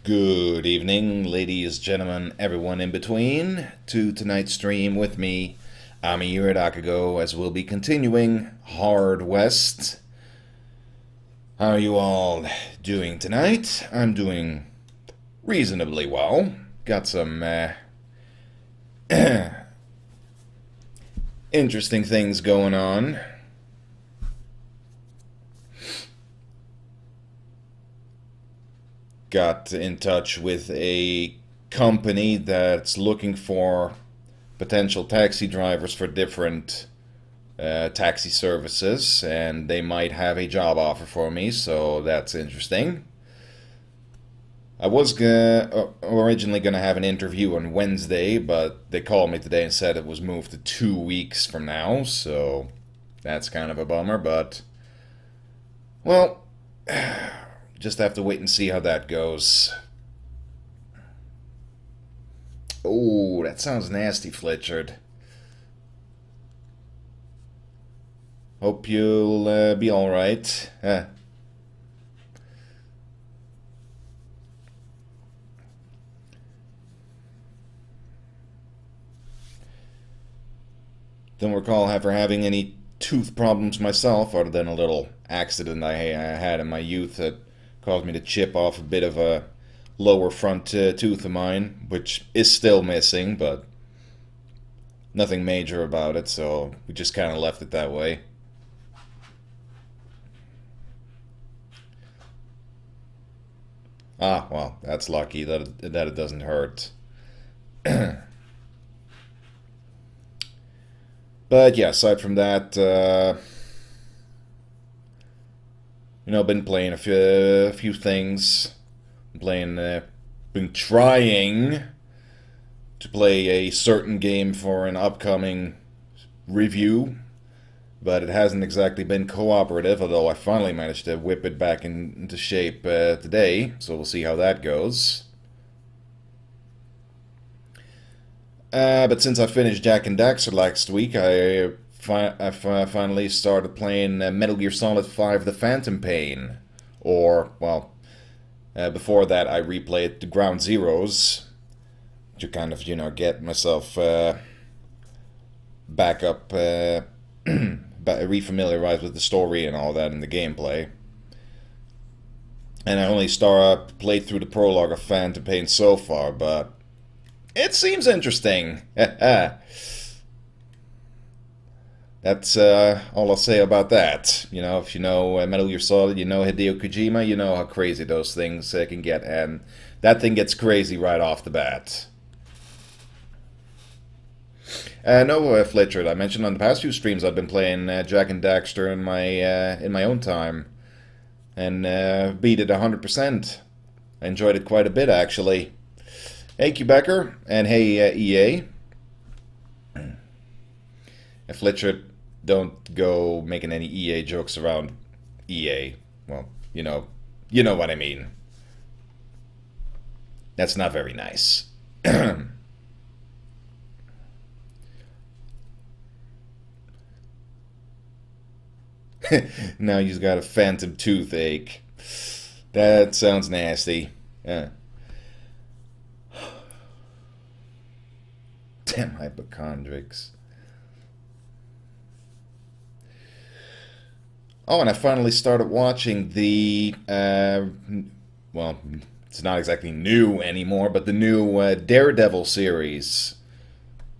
Good evening, ladies, gentlemen, everyone in between, to tonight's stream with me, Amayirot Akago, as we'll be continuing Hard West. How are you all doing tonight? I'm doing reasonably well. Got some interesting things going on. Got in touch with a company that's looking for potential taxi drivers for different taxi services, and they might have a job offer for me, so that's interesting. I was originally going to have an interview on Wednesday, but they called me today and said it was moved to 2 weeks from now, so that's kind of a bummer, but, well, just have to wait and see how that goes. Oh, that sounds nasty, Fletchard. Hope you'll be alright. Don't recall ever having any tooth problems myself, other than a little accident I had in my youth that caused me to chip off a bit of a lower front tooth of mine, which is still missing, but nothing major about it, so we just kind of left it that way. Ah, well, that's lucky that it doesn't hurt. But yeah, aside from that, been playing a few things. Been trying to play a certain game for an upcoming review, but it hasn't exactly been cooperative, although I finally managed to whip it back into shape today, so we'll see how that goes. But since I finished Jak and Daxter last week, I finally started playing Metal Gear Solid 5 The Phantom Pain. Or, well, before that I replayed the Ground Zeroes to kind of, get myself back up, refamiliarized with the story and all that and the gameplay. And I only played through the prologue of Phantom Pain so far, but it seems interesting. That's all I'll say about that. If you know Metal Gear Solid, you know Hideo Kojima, you know how crazy those things can get, and that thing gets crazy right off the bat. No, Fletcher, I mentioned on the past few streams I've been playing Jak and Daxter in my own time, and beat it 100%. I enjoyed it quite a bit, actually. Hey, Quebecer, and hey, EA. If Fletcher, don't go making any EA jokes around EA. Well, you know what I mean. That's not very nice. Now he's got a phantom toothache. That sounds nasty. Damn hypochondriacs. Oh, and I finally started watching the, well, it's not exactly new anymore, but the new Daredevil series.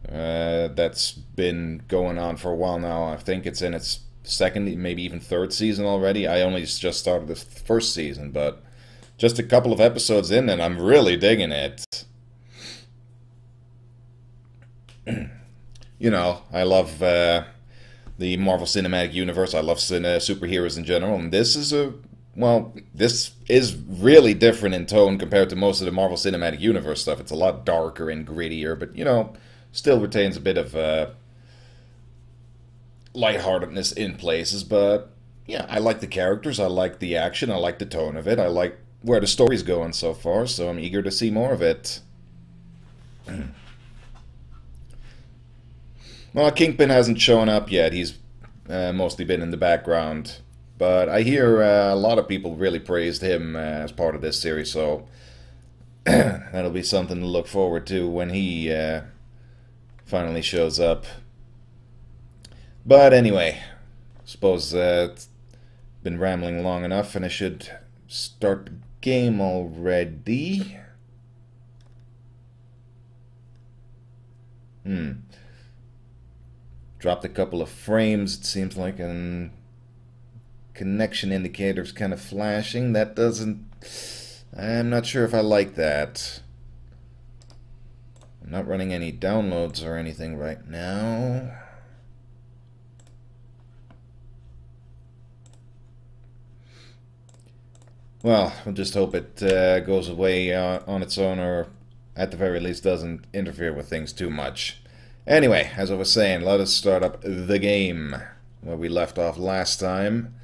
That's been going on for a while now. I think it's in its second, maybe even third season already. I only just started the first season, but just a couple of episodes in, and I'm really digging it. I love the Marvel Cinematic Universe. I love superheroes in general, and this is this is really different in tone compared to most of the Marvel Cinematic Universe stuff. It's a lot darker and grittier, but still retains a bit of lightheartedness in places. But yeah, I like the characters, I like the action, I like the tone of it, I like where the story's going so far, so I'm eager to see more of it. Well, Kingpin hasn't shown up yet. He's mostly been in the background. But I hear a lot of people really praised him as part of this series, so That'll be something to look forward to when he finally shows up. But anyway, suppose it's been rambling long enough, and I should start the game already. Dropped a couple of frames, it seems like, and connection indicator's kind of flashing. That doesn't... I'm not sure if I like that. I'm not running any downloads or anything right now. Well, we'll just hope it goes away on its own, or at the very least doesn't interfere with things too much. Anyway, as I was saying, let us start up the game where we left off last time,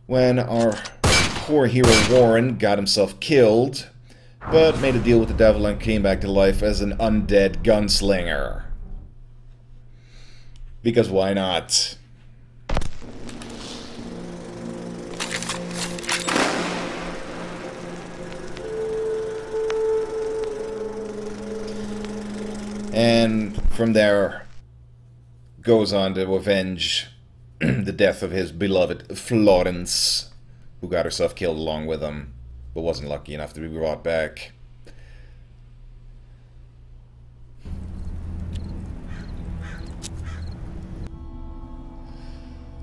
when our poor hero Warren got himself killed, but made a deal with the devil and came back to life as an undead gunslinger. Because why not? And from there, goes on to avenge the death of his beloved Florence, who got herself killed along with him, but wasn't lucky enough to be brought back.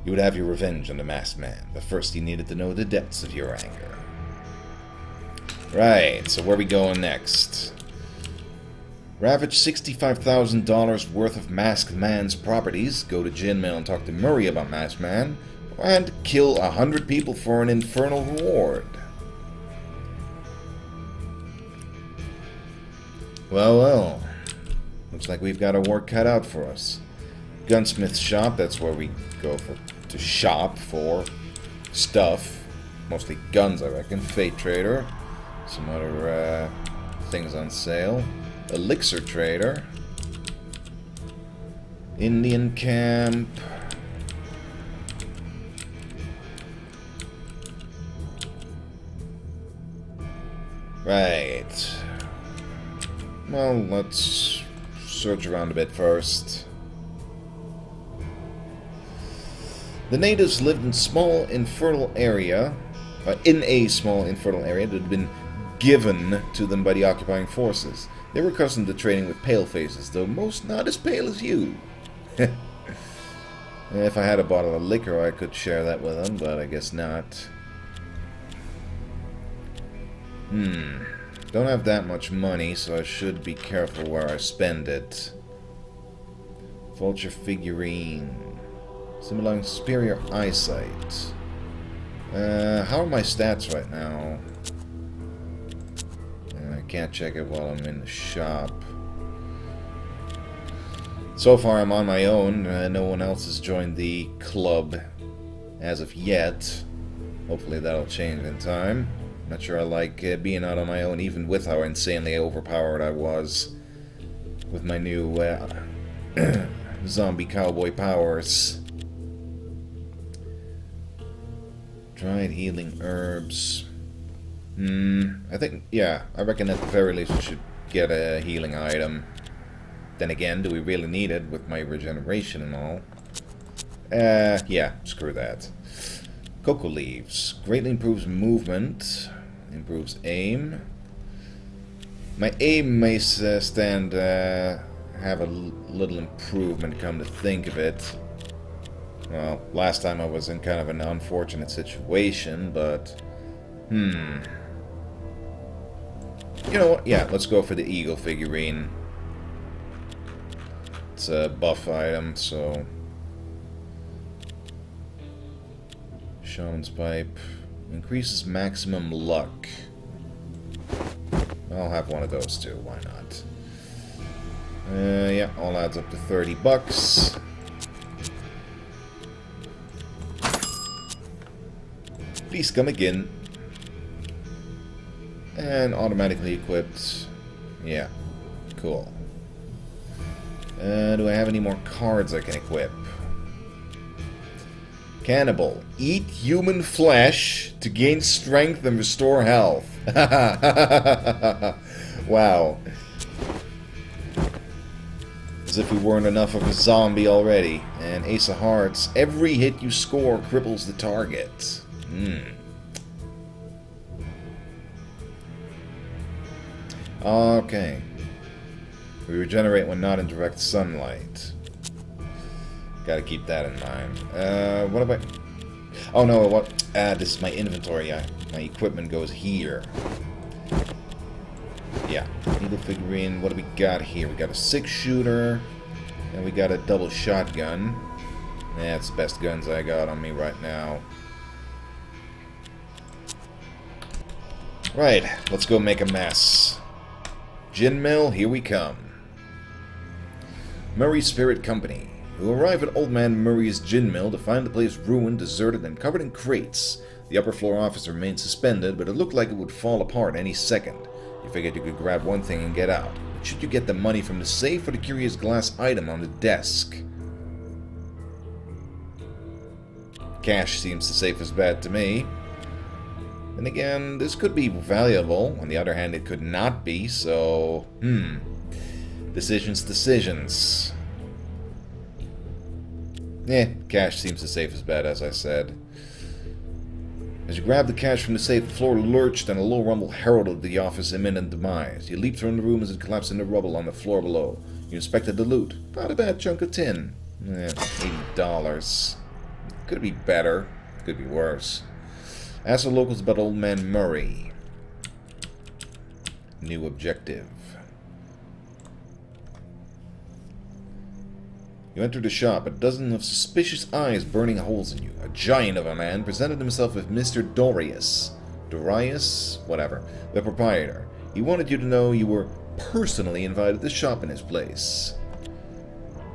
You would have your revenge on the masked man, but first you needed to know the depths of your anger. Right, so where are we going next? Ravage $65,000 worth of Masked Man's properties, go to Gin Mill and talk to Murray about Masked Man, and kill 100 people for an infernal reward. Well, well. Looks like we've got our work cut out for us. Gunsmith's shop, that's where we go to shop for stuff. Mostly guns, I reckon. Fate Trader. Some other things on sale. Elixir Trader. Indian Camp. Right. Well, let's search around a bit first. The natives lived in a small infertile area that had been given to them by the occupying forces. They were accustomed to trading with pale faces, though most not as pale as you. If I had a bottle of liquor, I could share that with them, but I guess not. Don't have that much money, so I should be careful where I spend it. Vulture figurine. Symbolizing superior eyesight. How are my stats right now? I can't check it while I'm in the shop. So far I'm on my own. No one else has joined the club as of yet. Hopefully that'll change in time. Not sure I like being out on my own, even with how insanely overpowered I was with my new zombie cowboy powers. Dried healing herbs. I think, yeah, I reckon at the very least we should get a healing item. Then again, do we really need it with my regeneration and all? Yeah, screw that. Cocoa leaves. Greatly improves movement. Improves aim. My aim may have a little improvement, come to think of it. Well, last time I was in kind of an unfortunate situation, but... You know what? Yeah, let's go for the eagle figurine. It's a buff item, so... Shaman's Pipe. Increases maximum luck. I'll have one of those too, why not? Yeah, all adds up to 30 bucks. Please come again. And automatically equipped. Yeah, cool. Do I have any more cards I can equip? Cannibal. Eat human flesh to gain strength and restore health. Wow. As if we weren't enough of a zombie already. And Ace of Hearts. Every hit you score cripples the target. Okay. We regenerate when not in direct sunlight. Gotta keep that in mind. What about... Oh no, what? This is my inventory. My equipment goes here. Yeah. Needle figurine. What do we got here? We got a 6-shooter. And we got a double shotgun. That's the best guns I got on me right now. Right. Let's go make a mess. Gin mill, here we come. Murray Spirit Company. You arrive at Old Man Murray's gin mill to find the place ruined, deserted, and covered in crates. The upper floor office remained suspended, but it looked like it would fall apart any second. You figured you could grab one thing and get out. But should you get the money from the safe or the curious glass item on the desk? Cash seems the safest bet to me. And again, this could be valuable. On the other hand, it could not be, so... Decisions. Cash seems the safest bet, as I said. As you grab the cash from the safe, the floor lurched and a low rumble heralded the office's imminent demise. You leaped from the room as it collapsed in the rubble on the floor below. You inspected the loot. Not a bad chunk of tin. $80. Could be better. Could be worse. Ask the locals about Old Man Murray. New objective. You entered the shop, a dozen of suspicious eyes burning holes in you. A giant of a man presented himself as Mr. Dorius. Dorius? Whatever. The proprietor. He wanted you to know you were personally invited to shop in his place.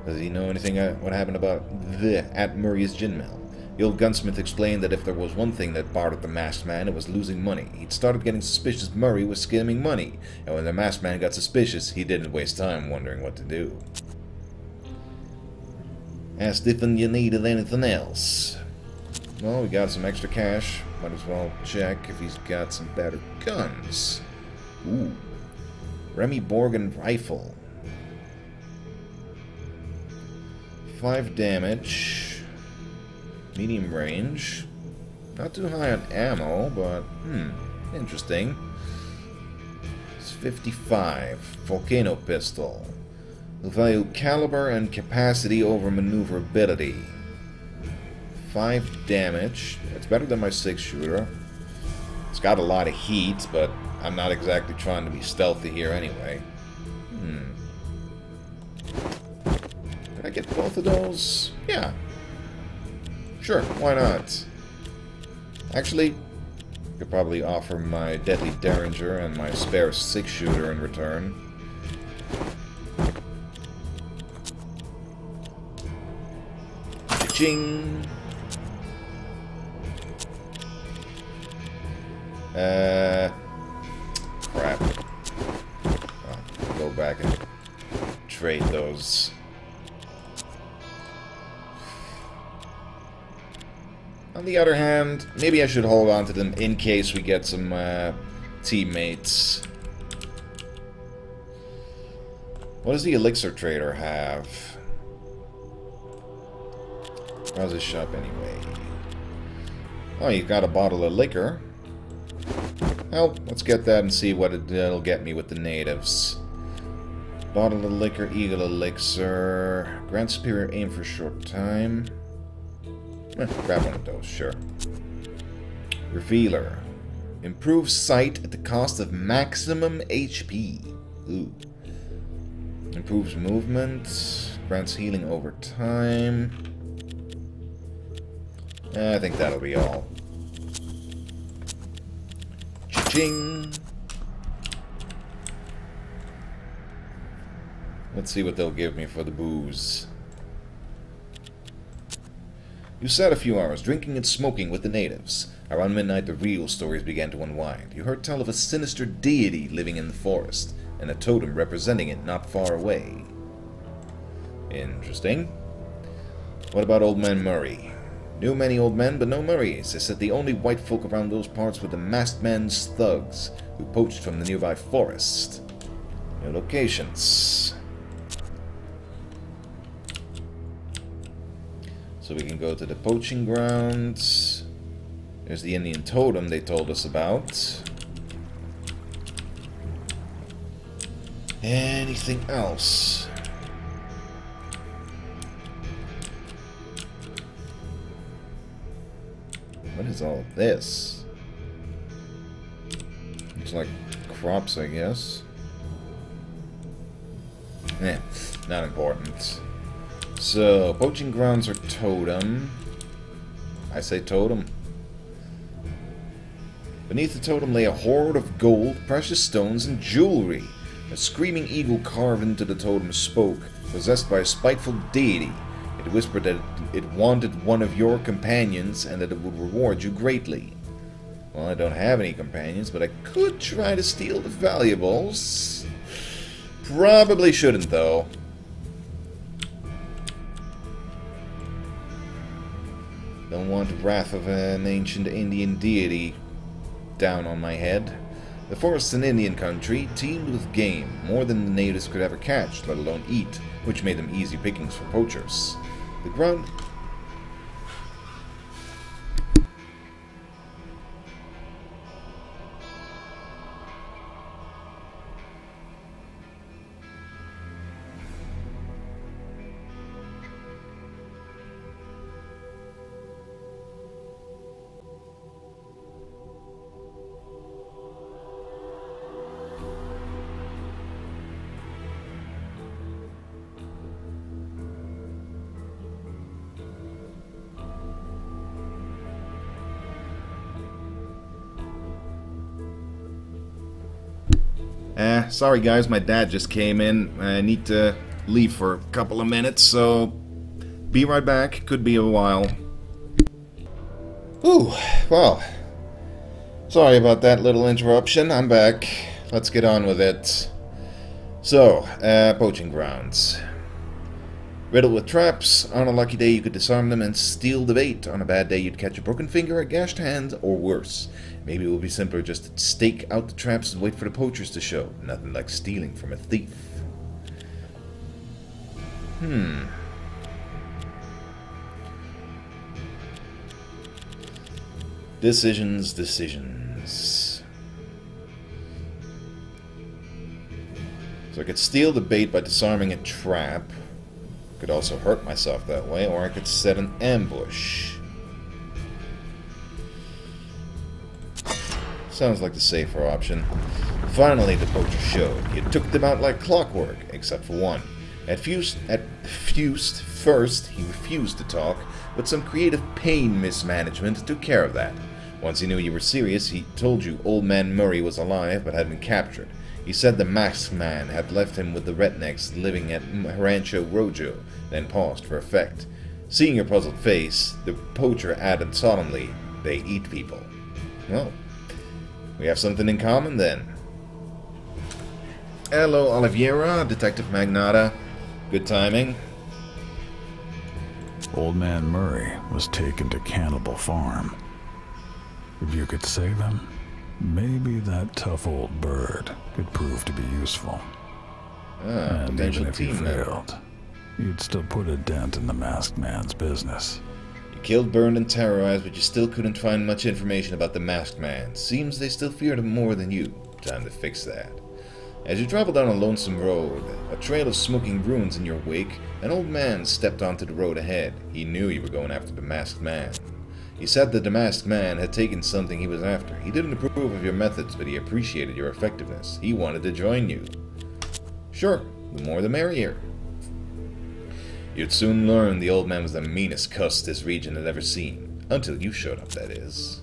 Does he know anything what happened at Murray's gin mill? The old gunsmith explained that if there was one thing that bothered the masked man, it was losing money. He'd started getting suspicious Murray was skimming money, and when the masked man got suspicious, he didn't waste time wondering what to do. Asked if you needed anything else. Well, we got some extra cash. Might as well check if he's got some better guns. Ooh. Remy Borgen rifle. 5 damage. Medium range. Not too high on ammo, but interesting. It's 55. Volcano pistol. The value caliber and capacity over maneuverability. 5 damage. It's better than my 6-shooter. It's got a lot of heat, but I'm not exactly trying to be stealthy here anyway. Can I get both of those? Yeah. Sure, why not? Actually, I could probably offer my deadly Derringer and my spare 6-shooter in return. Ching! Crap. I'll go back and trade those. On the other hand, maybe I should hold on to them in case we get some teammates. What does the elixir trader have? How's his shop anyway? Oh, you got a bottle of liquor. Well, let's get that and see what it'll get me with the natives. Bottle of liquor, eagle elixir. Grand superior aim for short time. Grab one of those, sure. Revealer. Improves sight at the cost of maximum HP. Ooh. Improves movement. Grants healing over time. I think that'll be all. Cha-ching! Let's see what they'll give me for the booze. You sat a few hours, drinking and smoking with the natives. Around midnight, the real stories began to unwind. You heard tell of a sinister deity living in the forest, and a totem representing it not far away. Interesting. What about Old Man Murray? Knew many old men, but no Murrays. They said the only white folk around those parts were the masked men's thugs, who poached from the nearby forest. No locations. So we can go to the poaching grounds. There's the Indian totem they told us about. Anything else? What is all of this? Looks like crops, I guess. Not important. So, poaching grounds are totem. I say totem. Beneath the totem lay a hoard of gold, precious stones, and jewelry. A screaming eagle carved into the totem spoke, possessed by a spiteful deity. It whispered that it wanted one of your companions and that it would reward you greatly. Well, I don't have any companions, but I could try to steal the valuables. Probably shouldn't, though. Don't want the wrath of an ancient Indian deity down on my head. The forests in Indian country teemed with game, more than the natives could ever catch, let alone eat, which made them easy pickings for poachers. The ground... sorry guys, my dad just came in. I need to leave for a couple of minutes, so be right back. Could be a while. Ooh, well, sorry about that little interruption. I'm back. Let's get on with it. So, poaching grounds. Riddled with traps. On a lucky day you could disarm them and steal the bait. On a bad day you'd catch a broken finger, a gashed hand, or worse. Maybe it would be simpler just to stake out the traps and wait for the poachers to show. Nothing like stealing from a thief. Decisions. So I could steal the bait by disarming a trap. Could also hurt myself that way, or I could set an ambush. Sounds like the safer option. Finally, the poacher showed. You took them out like clockwork, except for one. At first, he refused to talk, but some creative pain mismanagement took care of that. Once he knew you were serious, he told you Old Man Murray was alive but had been captured. He said the masked man had left him with the rednecks living at Rancho Rojo, then paused for effect. Seeing your puzzled face, the poacher added solemnly, "They eat people." Well, we have something in common then. Hello, Oliveira, Detective Magnata. Good timing. Old Man Murray was taken to Cannibal Farm. If you could save him, maybe that tough old bird could prove to be useful. And even if you failed, you'd still put a dent in the masked man's business. You killed, burned, and terrorized, but you still couldn't find much information about the masked man. Seems they still feared him more than you. Time to fix that. As you travel down a lonesome road, a trail of smoking ruins in your wake, an old man stepped onto the road ahead. He knew you were going after the masked man. He said that the masked man had taken something he was after. He didn't approve of your methods, but he appreciated your effectiveness. He wanted to join you. Sure, the more the merrier. You'd soon learn the old man was the meanest cuss this region had ever seen. Until you showed up, that is.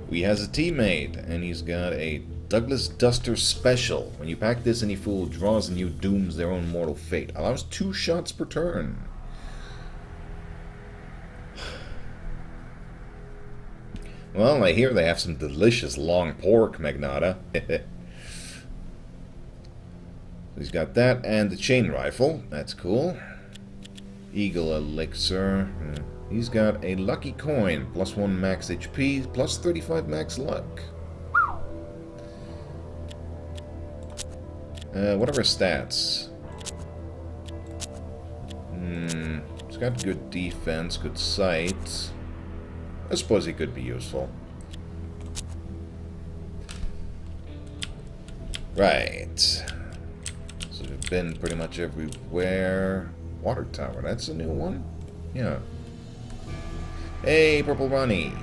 We has a teammate, and he's got a Douglas Duster Special. When you pack this, any fool who draws on you dooms their own mortal fate. Allows 2 shots per turn. Well, I hear they have some delicious long pork, Magnata. He's got that and the chain rifle. That's cool. Eagle Elixir. He's got a lucky coin, +1 max HP, +35 max luck. What are our stats? He's got good defense, good sight. I suppose he could be useful. Right. So we've been pretty much everywhere. Water tower, that's a new one? Yeah. Hey, Purple Ronnie.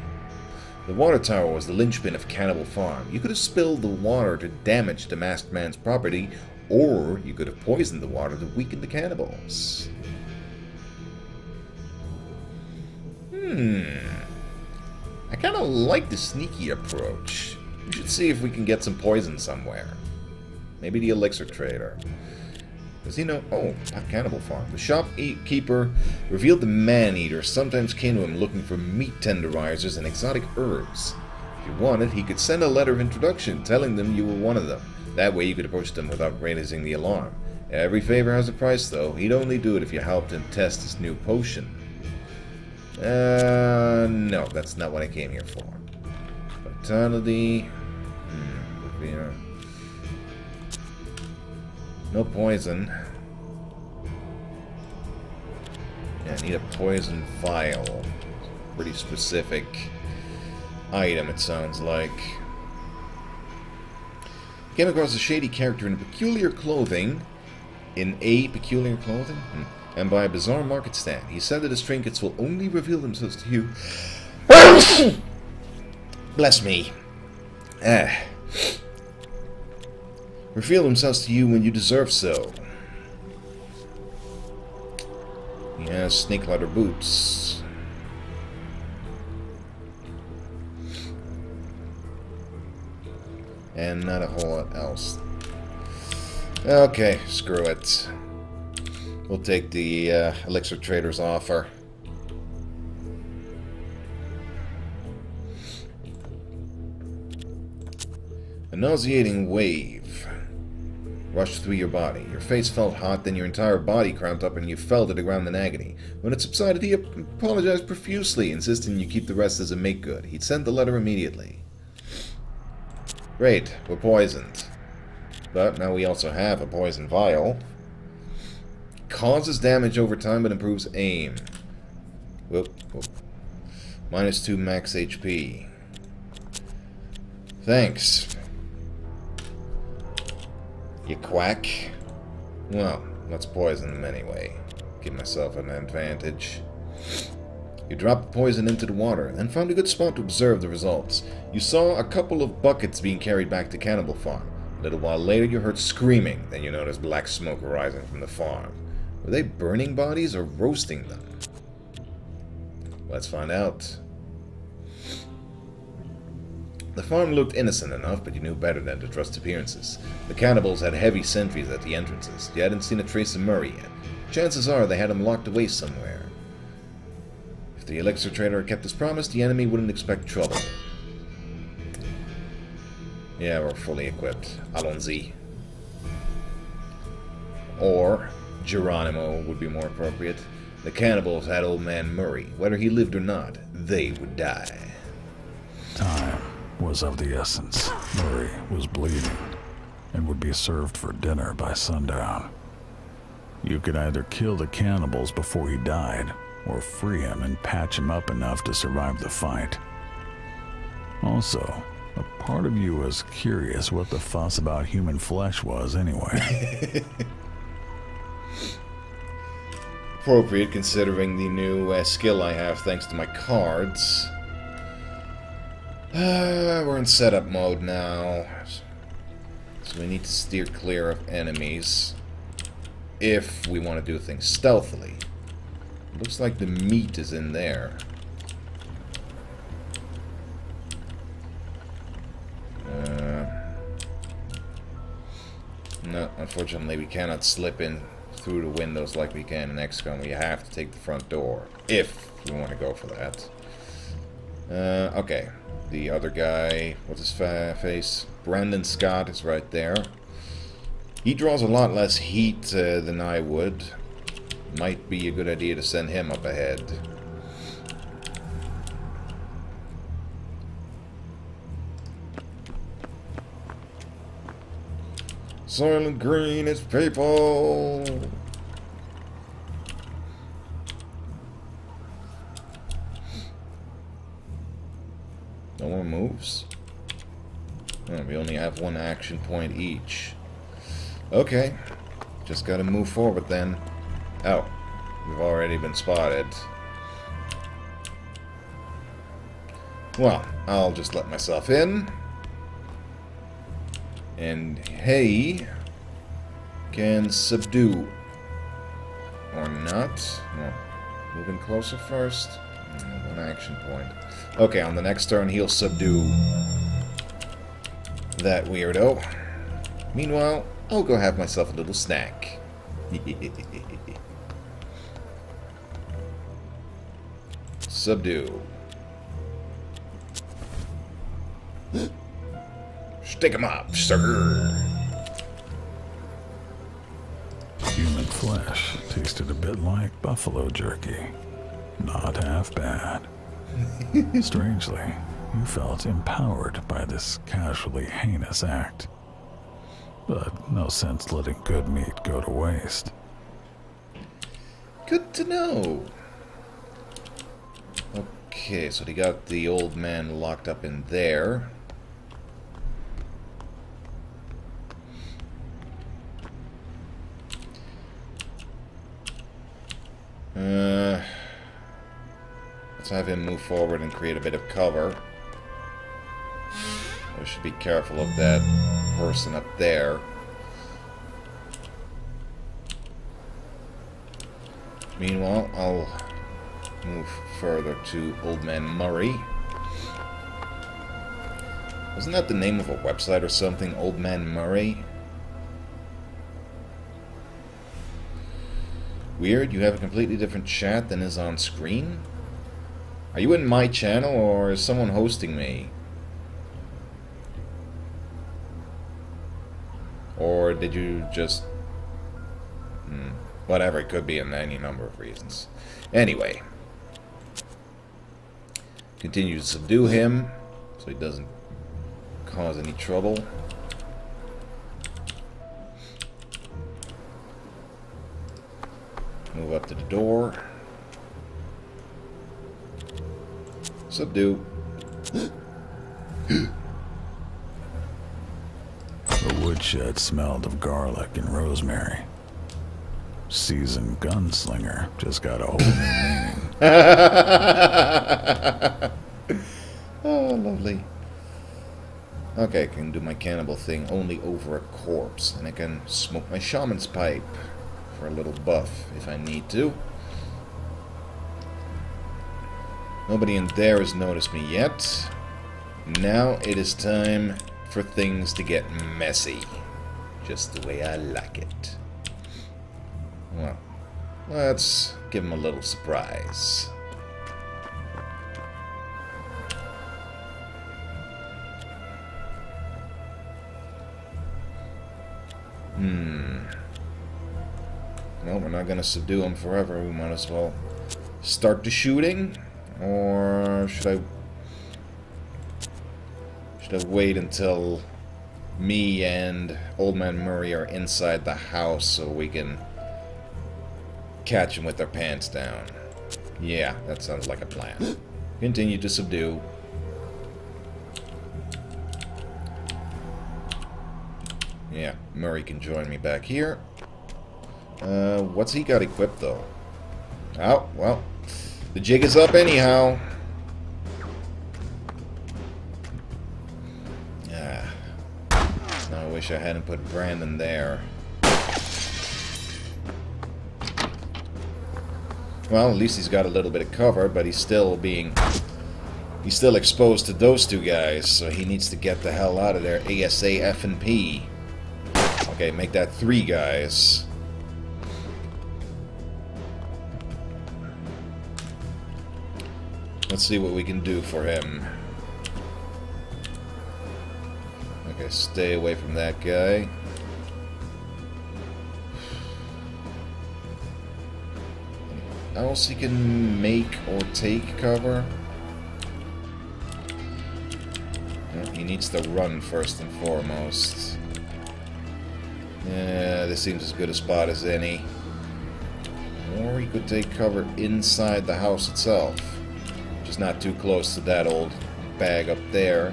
The water tower was the linchpin of Cannibal Farm. You could have spilled the water to damage the masked man's property, or you could have poisoned the water to weaken the cannibals. I kind of like the sneaky approach. We should see if we can get some poison somewhere. Maybe the elixir trader. Does he know? Oh, Cannibal Farm. The shopkeeper revealed the man-eater sometimes came to him looking for meat tenderizers and exotic herbs. If you wanted, he could send a letter of introduction telling them you were one of them. That way you could approach them without raising the alarm. Every favor has a price, though. He'd only do it if you helped him test his new potion. No, that's not what I came here for. Vitality. No poison. Yeah, I need a poison vial. Pretty specific item, it sounds like. Came across a shady character in peculiar clothing. And by a bizarre market stand. He said that his trinkets will only reveal themselves to you. Bless me. Reveal themselves to you when you deserve so. He has snake leather boots. And not a whole lot else. Okay, screw it. We'll take the elixir trader's offer. A nauseating wave rushed through your body. Your face felt hot, then your entire body cramped up and you fell to the ground in agony. When it subsided, he apologized profusely, insisting you keep the rest as a make-good. He'd sent the letter immediately. Great, we're poisoned. But now we also have a poison vial. Causes damage over time, but improves aim. Whoop, whoop. -2 max HP. Thanks. You quack. Well, let's poison him anyway. Give myself an advantage. You dropped the poison into the water, then found a good spot to observe the results. You saw a couple of buckets being carried back to Cannibal Farm. A little while later, you heard screaming. Then you noticed black smoke rising from the farm. Were they burning bodies or roasting them? Let's find out. The farm looked innocent enough, but you knew better than to trust appearances. The cannibals had heavy sentries at the entrances. You hadn't seen a trace of Murray yet. Chances are they had him locked away somewhere. If the elixir trader had kept his promise, the enemy wouldn't expect trouble. Yeah, we're fully equipped. Allons-y. Or Geronimo would be more appropriate. The cannibals had old man Murray. Whether he lived or not, they would die. Time was of the essence. Murray was bleeding and would be served for dinner by sundown. You could either kill the cannibals before he died, or free him and patch him up enough to survive the fight. Also, a part of you was curious what the fuss about human flesh was anyway. Appropriate considering the new skill I have thanks to my cards. We're in setup mode now. So we need to steer clear of enemies if we want to do things stealthily. Looks like the meat is in there. No, unfortunately we cannot slip in through the windows like we can in XCOM. We have to take the front door, if we want to go for that. Okay. The other guy, what's his face? Brandon Scott is right there. He draws a lot less heat than I would. Might be a good idea to send him up ahead. Silent Green is people! No more moves? Oh, we only have one action point each. Okay. Just gotta move forward then. Oh. We've already been spotted. Well, I'll just let myself in. And he can subdue. Or not. No. Moving closer first. One action point. Okay, on the next turn he'll subdue that weirdo. Meanwhile, I'll go have myself a little snack. Subdue. Stick him up, sir. Human flesh tasted a bit like buffalo jerky. Not half bad. Strangely, you felt empowered by this casually heinous act. But no sense letting good meat go to waste. Good to know. Okay, so they got the old man locked up in there. Let's have him move forward and create a bit of cover. We should be careful of that person up there. Meanwhile, I'll move further to Old Man Murray. Wasn't that the name of a website or something? Old Man Murray? Weird, you have a completely different chat than is on screen? Are you in my channel or is someone hosting me? Or did you just... whatever, it could be in any number of reasons. Anyway. Continue to subdue him so he doesn't cause any trouble. Move up to the door. Subdue. The woodshed smelled of garlic and rosemary. Seasoned gunslinger just got a whole new meaning. Oh, lovely. Okay, I can do my cannibal thing only over a corpse, and I can smoke my shaman's pipe for a little buff if I need to. Nobody in there has noticed me yet. Now it is time for things to get messy. Just the way I like it. Well, let's give him a little surprise. No, we're not going to subdue him forever. We might as well start the shooting. Or should I wait until me and Old Man Murray are inside the house so we can catch him with their pants down? Yeah, that sounds like a plan. Continue to subdue. Yeah, Murray can join me back here. What's he got equipped, though? Oh, well, the jig is up anyhow. Now I wish I hadn't put Brandon there. Well, at least he's got a little bit of cover, but he's still exposed to those two guys, so he needs to get the hell out of there ASAP. Okay, make that 3 guys. Let's see what we can do for him. Okay, stay away from that guy. else he can make or take cover? Well, he needs to run first and foremost. Yeah, this seems as good a spot as any. Or he could take cover inside the house itself. Just not too close to that old bag up there.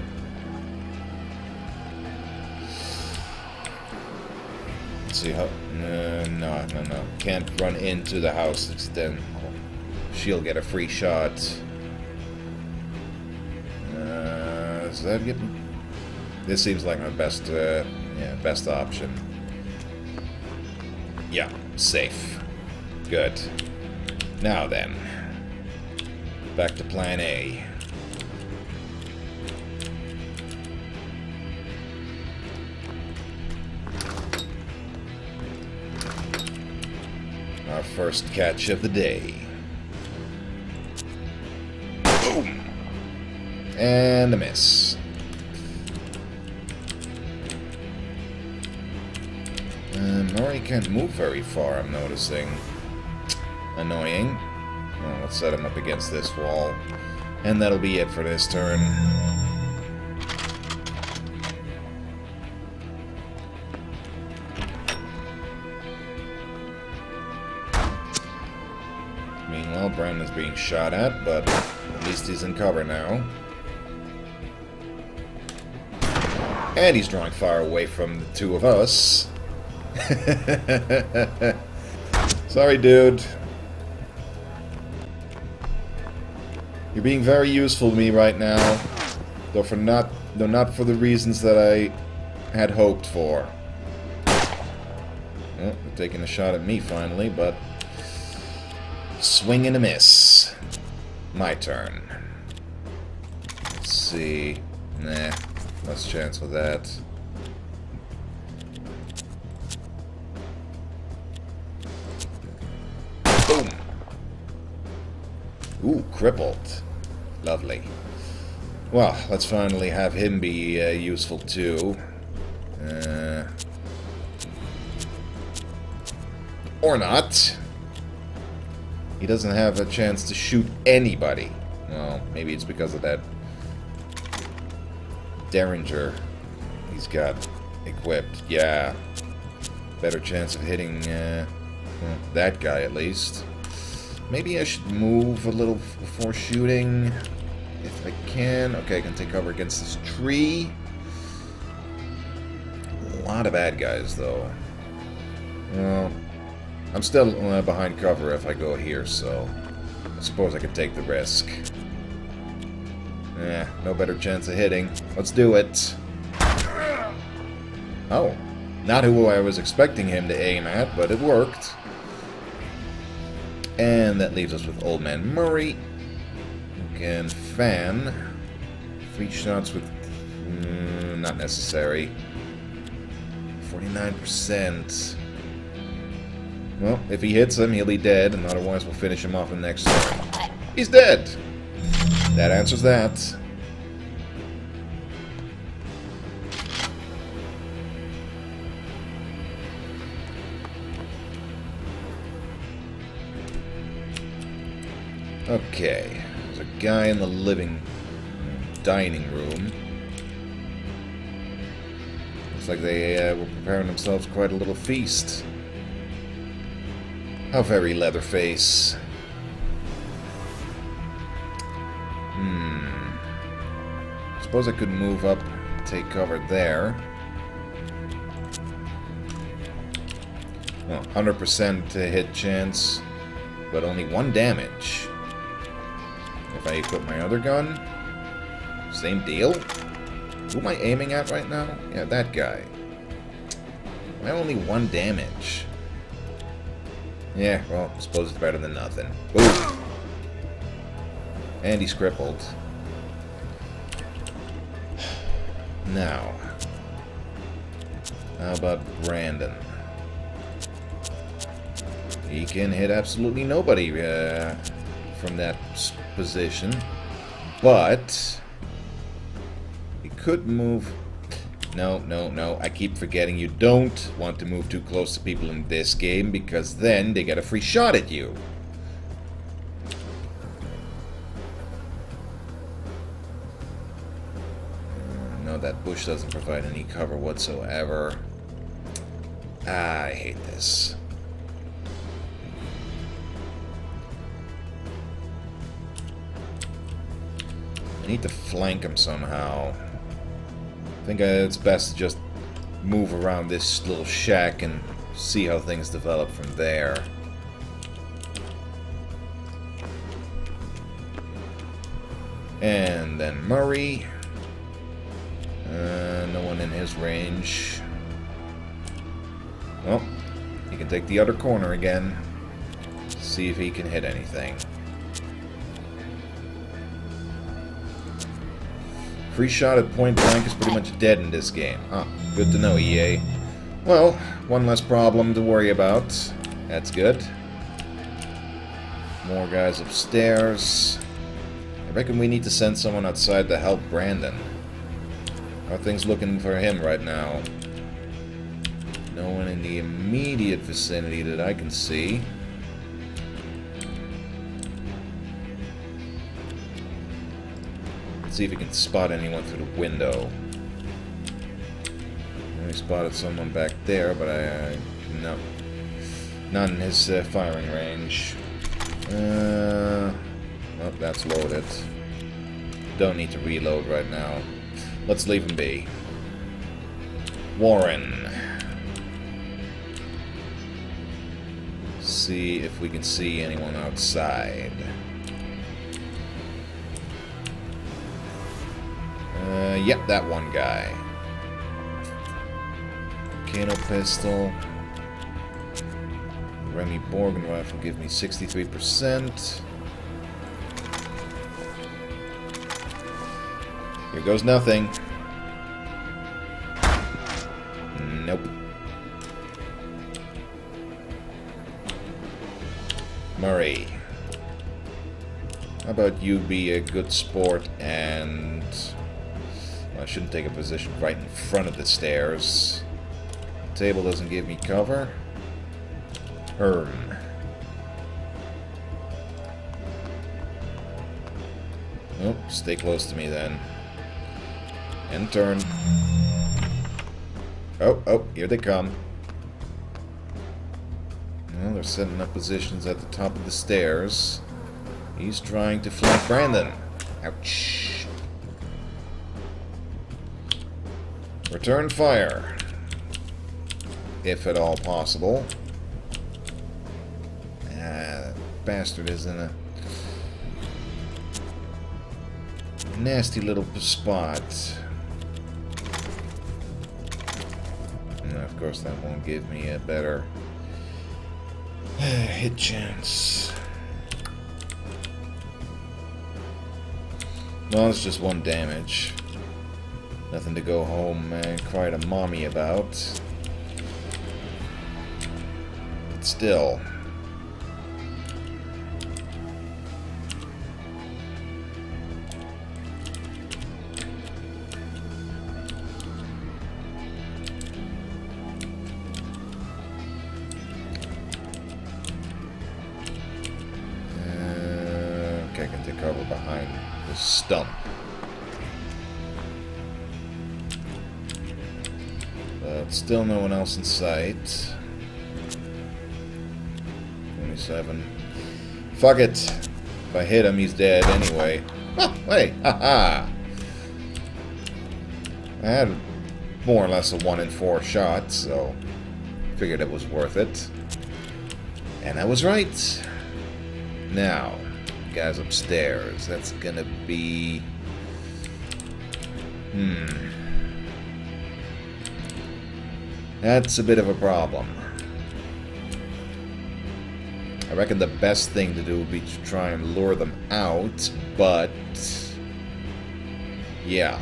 Let's see how... No. Can't run into the house. It's then she'll get a free shot. Does that get... This seems like my best, best option. Yeah, safe. Good. Now then. Back to plan A. Our first catch of the day. Boom! And a miss. Murray can't move very far, I'm noticing. Annoying. Well, let's set him up against this wall. And that'll be it for this turn. Meanwhile, Brandon's being shot at, but at least he's in cover now. And he's drawing fire away from the two of us. Sorry, dude. You're being very useful to me right now, though not for the reasons that I had hoped for. Oh, they're taking a shot at me finally, but swing and a miss. My turn. Let's see. Nah, less chance with that. Boom. Ooh, crippled. Lovely. Well, let's finally have him be useful too. Or not. He doesn't have a chance to shoot anybody. Well, maybe it's because of that Derringer he's got equipped. Yeah. Better chance of hitting well, that guy at least. Maybe I should move a little before shooting. If I can. Okay, I can take cover against this tree. A lot of bad guys, though. Well, I'm still behind cover if I go here, so I suppose I could take the risk. No better chance of hitting. Let's do it. Oh, not who I was expecting him to aim at, but it worked. And that leaves us with Old Man Murray, who can fan. 3 shots with... not necessary. 49%. Well, if he hits him, he'll be dead, and otherwise we'll finish him off in the next turn. He's dead! That answers that. Okay, there's a guy in the dining room. Looks like they were preparing themselves quite a little feast. How very Leatherface. Suppose I could move up, take cover there. Well, 100% to hit chance, but only 1 damage. If I equip my other gun, same deal. Who am I aiming at right now? Yeah, that guy. Why only 1 damage? Yeah, well, I suppose it's better than nothing. Boom! And he's crippled. Now, how about Brandon? He can hit absolutely nobody from that position, but he could move... No, I keep forgetting you don't want to move too close to people in this game, because then they get a free shot at you. that bush doesn't provide any cover whatsoever. Ah, I hate this. I need to flank him somehow. I think it's best to just move around this little shack and see how things develop from there. And then Murray. No one in his range. Well, he can take the other corner again. See if he can hit anything. Free shot at point blank is pretty much dead in this game. Ah, good to know, EA. Well, one less problem to worry about. That's good. More guys upstairs. I reckon we need to send someone outside to help Brandon. How are things looking for him right now? No one in the immediate vicinity that I can see. Let's see if we can spot anyone through the window. We spotted someone back there, but no. Not in his firing range. Oh, that's loaded. Don't need to reload right now. Let's leave him be. Warren. See if we can see anyone outside. Yep, that one guy. Volcano pistol. Remy Borgen rifle give me 63%. Here goes nothing. Nope. Murray. How about you be a good sport and... I shouldn't take a position right in front of the stairs. The table doesn't give me cover. Herm. Nope, stay close to me then. And turn. Oh, here they come. Well, they're setting up positions at the top of the stairs. He's trying to flank Brandon. Ouch. Return fire. If at all possible. That bastard is in a nasty little spot. And of course that won't give me a better hit chance. Well, it's just one damage. Nothing to go home and cry to mommy about. But still. Okay, I can take cover behind the stump. But still no one else in sight. 27. Fuck it. If I hit him, he's dead anyway. Oh, hey, haha. I had more or less a 1 in 4 shot, so figured it was worth it. And I was right. Now, guys upstairs. That's gonna be... That's a bit of a problem. I reckon the best thing to do would be to try and lure them out, but... yeah.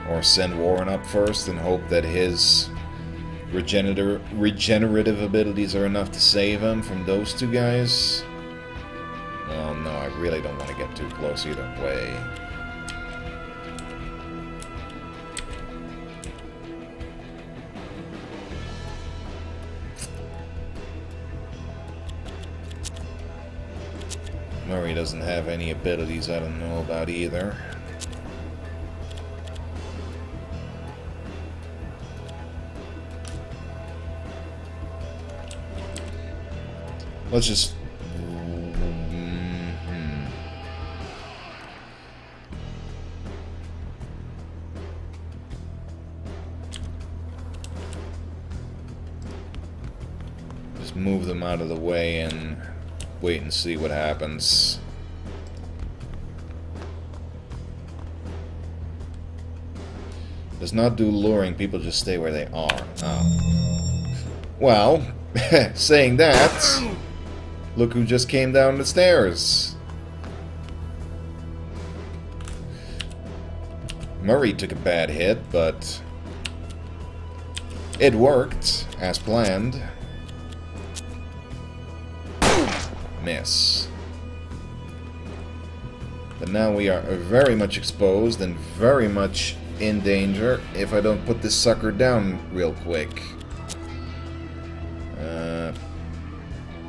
Or send Warren up first and hope that his regenerative abilities are enough to save him from those two guys. Oh no, I really don't want to get too close either way. Murray doesn't have any abilities I don't know about either. Let's just... Just move them out of the way and wait and see what happens. Does not do luring, people just stay where they are. Oh. Well, saying that, look who just came down the stairs. Murray took a bad hit, but it worked as planned. Miss. But now we are very much exposed and very much in danger if I don't put this sucker down real quick.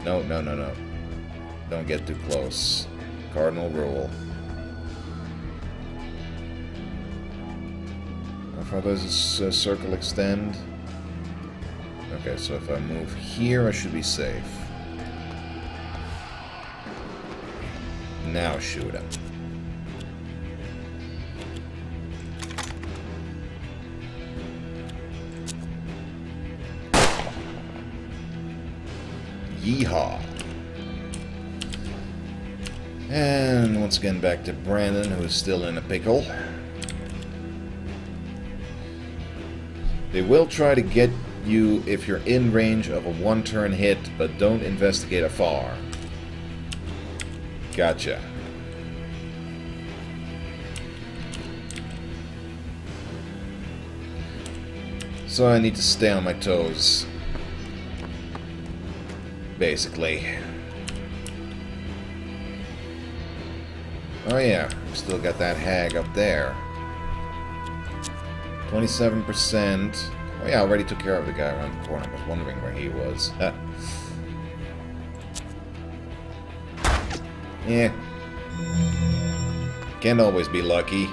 No. Don't get too close. Cardinal rule. How far does this circle extend? Okay, so if I move here, I should be safe. Now shoot him. Yeehaw. And once again back to Brandon, who is still in a pickle. They will try to get you if you're in range of a one-turn hit, but don't investigate afar. Gotcha. So I need to stay on my toes. Basically. Oh yeah, still got that hag up there. 27%. Oh yeah, I already took care of the guy around the corner. I was wondering where he was. Yeah. Can't always be lucky.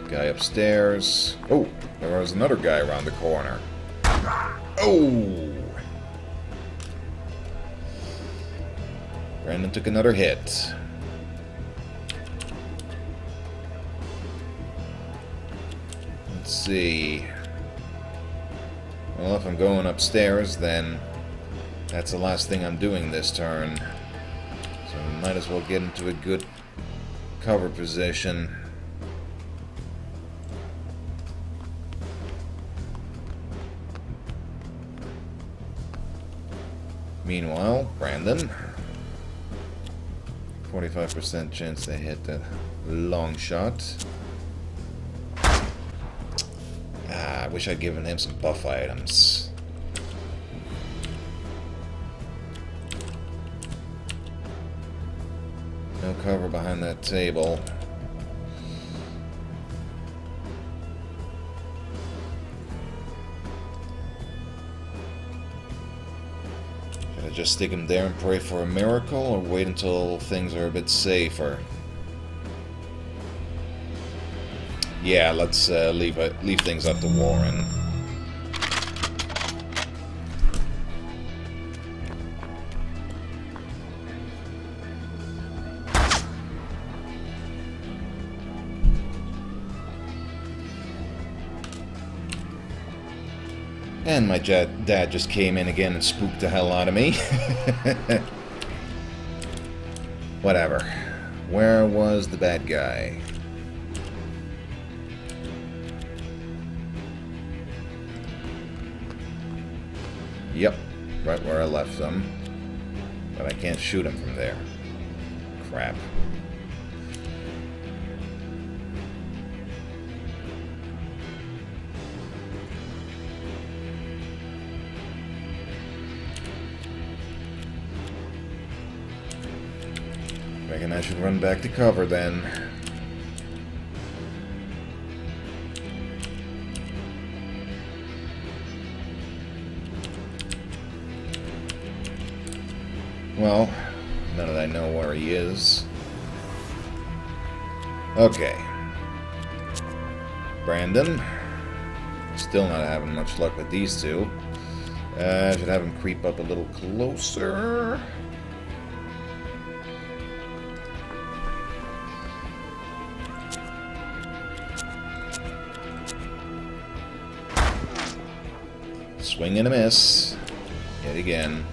Guy upstairs. Oh, there was another guy around the corner. Oh! Brandon took another hit. Let's see. Well, if I'm going upstairs, then that's the last thing I'm doing this turn. So I might as well get into a good cover position. Meanwhile, Brandon. 45% chance to hit the long shot. I wish I'd given him some buff items. No cover behind that table. Should I just stick him there and pray for a miracle, or wait until things are a bit safer? Yeah, let's leave things up to Warren. And my dad just came in again and spooked the hell out of me. Whatever. Where was the bad guy? Yep, right where I left them. But I can't shoot him from there. Crap. Reckon I should run back to cover then. Well, now that I know where he is. Okay. Brandon. Still not having much luck with these two. I should have him creep up a little closer. Swing and a miss. Yet again.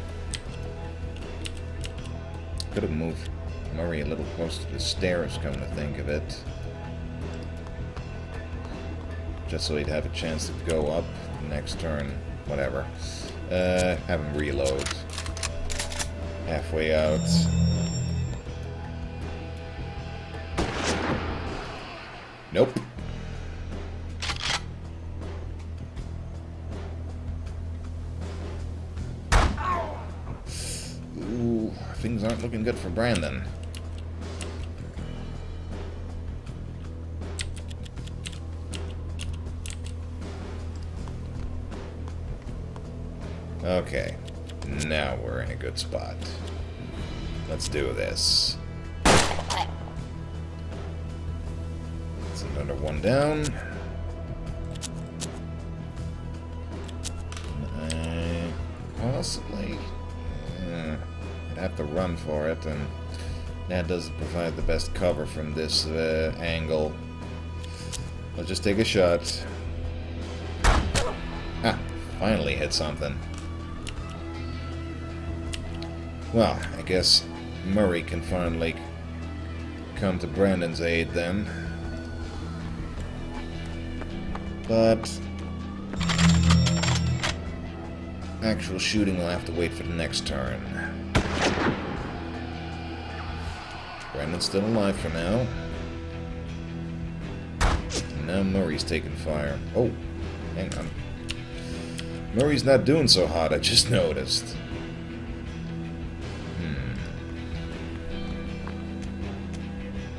Could have moved Murray a little closer to the stairs, come to think of it. Just so he'd have a chance to go up next turn. Whatever. Have him reload. Halfway out. Nope. Ooh, things aren't looking good for Brandon. Okay, now we're in a good spot. Let's do this. It's another one down. Possibly. I'd have to run for it, and that doesn't provide the best cover from this angle. I'll just take a shot. Ah, finally hit something. Well, I guess Murray can finally come to Brandon's aid then. But actual shooting will have to wait for the next turn. Brandon's still alive for now. And now Murray's taking fire. Oh, hang on. Murray's not doing so hot, I just noticed.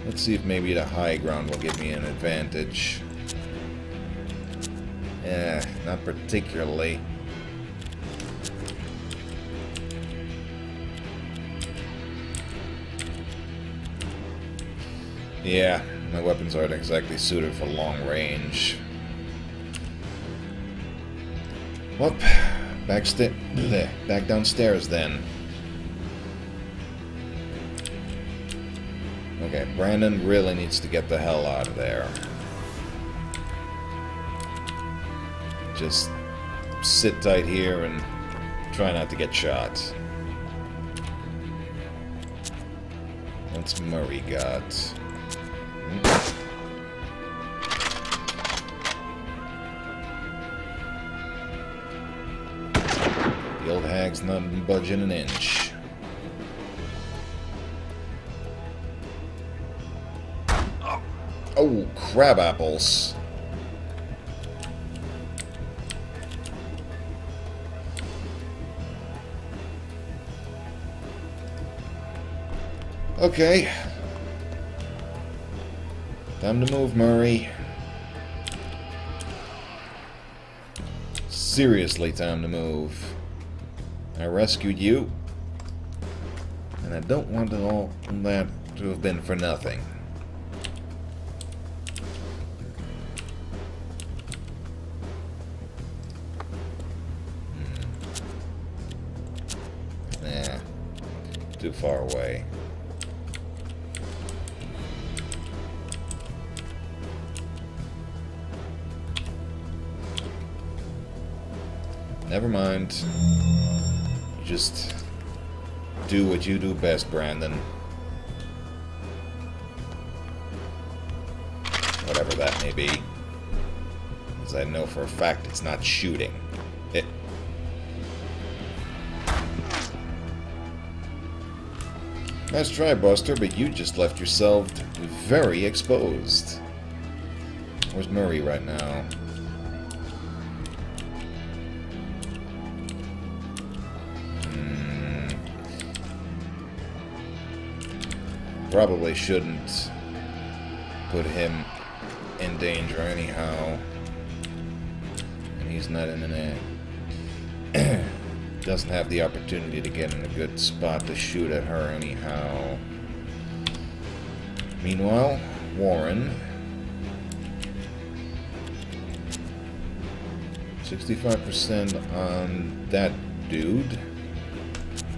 Let's see if maybe the high ground will give me an advantage. Not particularly. Yeah, my weapons aren't exactly suited for long range. Well, back downstairs then. Okay, Brandon really needs to get the hell out of there. Just sit tight here and try not to get shot. What's Murray got? The old hag's not budging an inch. Oh, crab apples. Okay. Time to move, Murray. Seriously, time to move. I rescued you. And I don't want all that to have been for nothing. Too far away. Never mind. Just do what you do best, Brandon. Whatever that may be. Because I know for a fact it's not shooting. Nice try, Buster, but you just left yourself very exposed. Where's Murray right now? Probably shouldn't put him in danger anyhow. And he's not in an doesn't have the opportunity to get in a good spot to shoot at her anyhow. Meanwhile, Warren, 65% on that dude.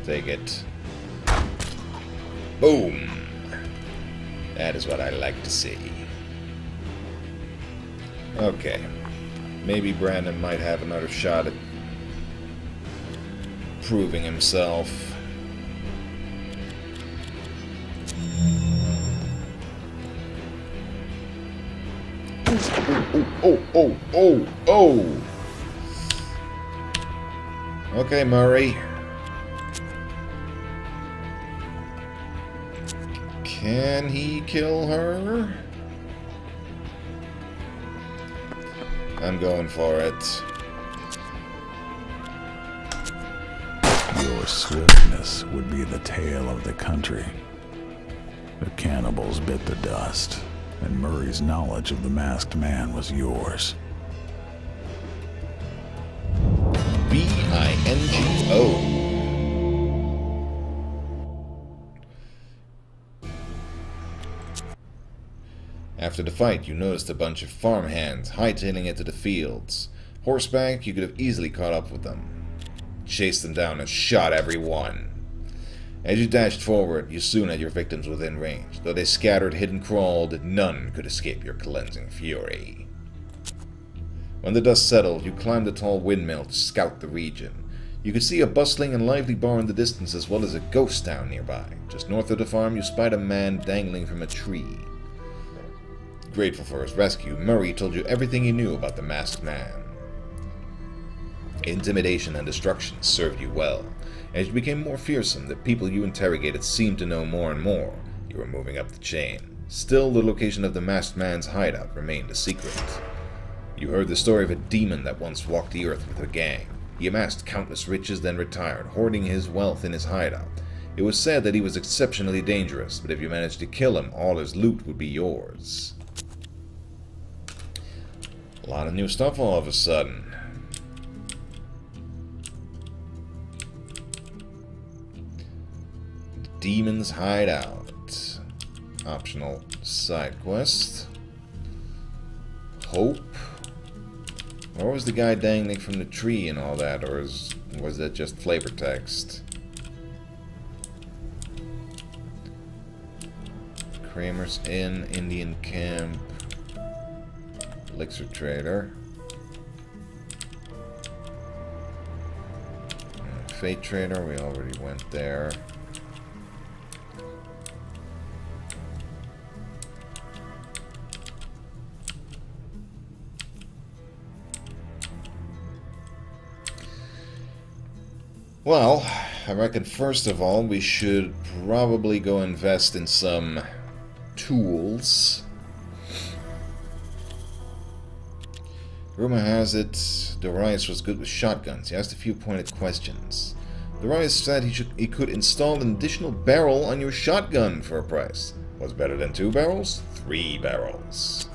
Take it. Boom! That is what I like to see. Okay. Maybe Brandon might have another shot at proving himself. Oh! Okay, Murray. Can he kill her? I'm going for it. Your swiftness would be the tail of the country. The cannibals bit the dust, and Murray's knowledge of the masked man was yours. B-I-N-G-O. After the fight, you noticed a bunch of farmhands hightailing it to the fields. Horseback, you could have easily caught up with them. Chased them down and shot every one. As you dashed forward, you soon had your victims within range. Though they scattered, hid, and crawled, none could escape your cleansing fury. When the dust settled, you climbed a tall windmill to scout the region. You could see a bustling and lively bar in the distance as well as a ghost town nearby. Just north of the farm, you spied a man dangling from a tree. Grateful for his rescue, Murray told you everything he knew about the masked man. Intimidation and destruction served you well. As you became more fearsome, the people you interrogated seemed to know more and more. You were moving up the chain. Still, the location of the masked man's hideout remained a secret. You heard the story of a demon that once walked the earth with a gang. He amassed countless riches, then retired, hoarding his wealth in his hideout. It was said that he was exceptionally dangerous, but if you managed to kill him, all his loot would be yours. A lot of new stuff all of a sudden. Demon's Hideout. Optional side quest. Hope. Or was the guy dangling from the tree and all that, or was that just flavor text? Kramer's Inn, Indian Camp. Elixir Trader. Fate Trader, we already went there. Well, I reckon first of all we should probably go invest in some tools. Rumor has it Darius was good with shotguns. He asked a few pointed questions. Darius said he could install an additional barrel on your shotgun for a price. What's better than 2 barrels? 3 barrels.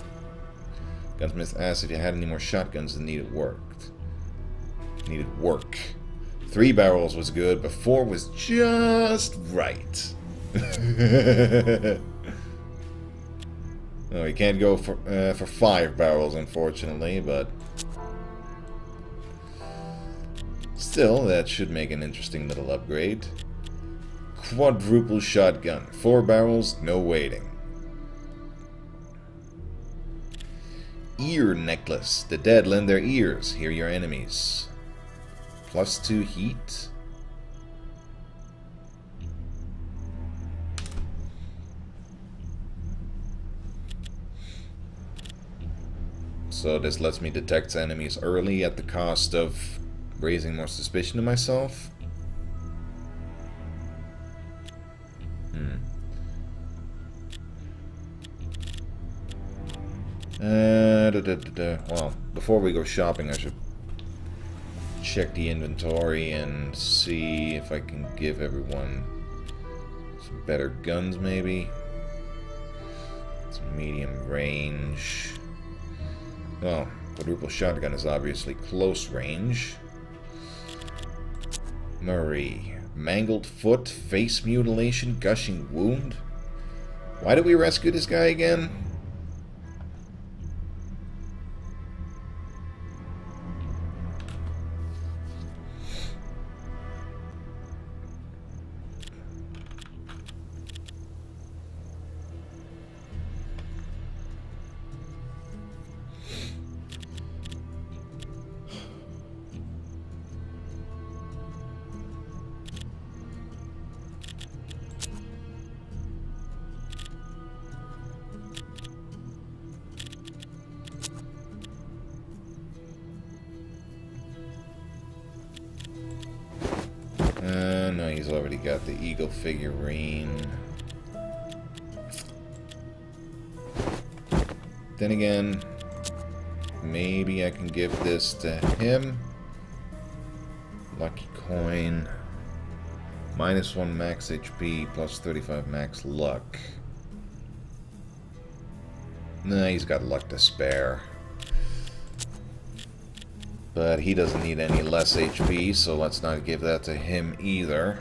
Gunsmith asked if you had any more shotguns that needed work. 3 barrels was good, but 4 was just right. No, you can't go for 5 barrels, unfortunately, but still, that should make an interesting little upgrade. Quadruple shotgun, 4 barrels, no waiting. Ear necklace. The dead lend their ears. Hear your enemies. +2 heat. So this lets me detect enemies early at the cost of raising more suspicion to myself. Well, before we go shopping, I should check the inventory and see if I can give everyone some better guns, maybe. Some medium range. Well, quadruple shotgun is obviously close range. Murray. Mangled foot, face mutilation, gushing wound. Why did we rescue this guy again? No, he's already got the eagle figurine. Then again, maybe I can give this to him. Lucky coin. -1 max HP, plus 35 max luck. Nah, he's got luck to spare. But he doesn't need any less HP, so let's not give that to him either.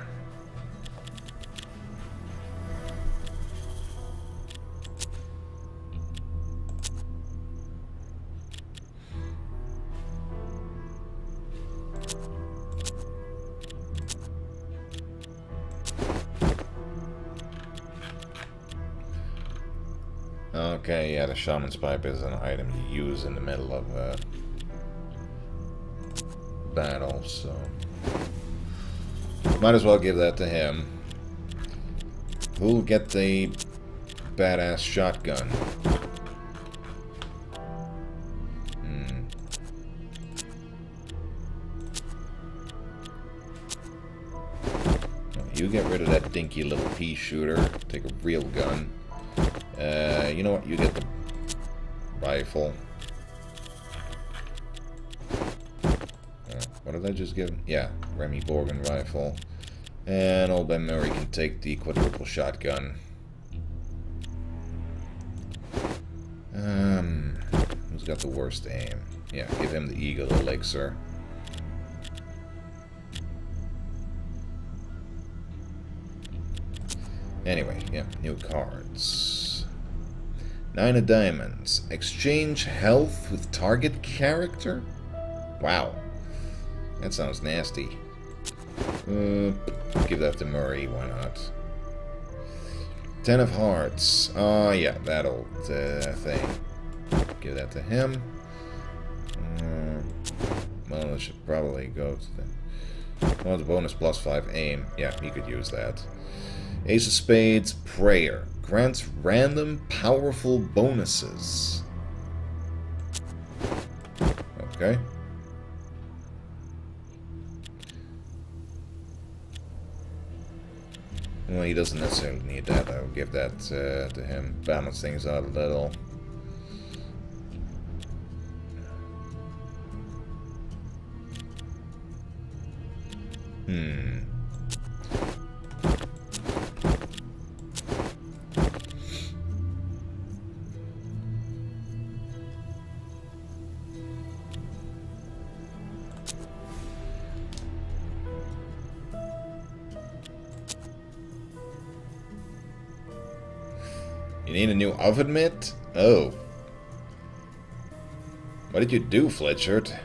Okay, yeah, the Shaman's Pipe is an item you use in the middle of battle, so might as well give that to him. Who'll get the badass shotgun? You get rid of that dinky little pea shooter. Take a real gun. You know what? You get the rifle. What did I just give him? Yeah, Remy Borgen rifle. And old Ben Murray can take the quadruple shotgun. Who's got the worst aim? Yeah, give him the Eagle Elixir. Anyway, yeah, new cards. 9 of Diamonds. Exchange health with target character? Wow. That sounds nasty. Give that to Murray, why not? 10 of Hearts. Oh, yeah, that old thing. Give that to him. Well, it should probably go to the... Well, the bonus +5 aim. Yeah, he could use that. Ace of Spades, Prayer. Grants random powerful bonuses. Okay. Well, he doesn't necessarily need that. I will give that to him. Balance things out a little. You need a new oven mitt? Oh. What did you do, Fletchert?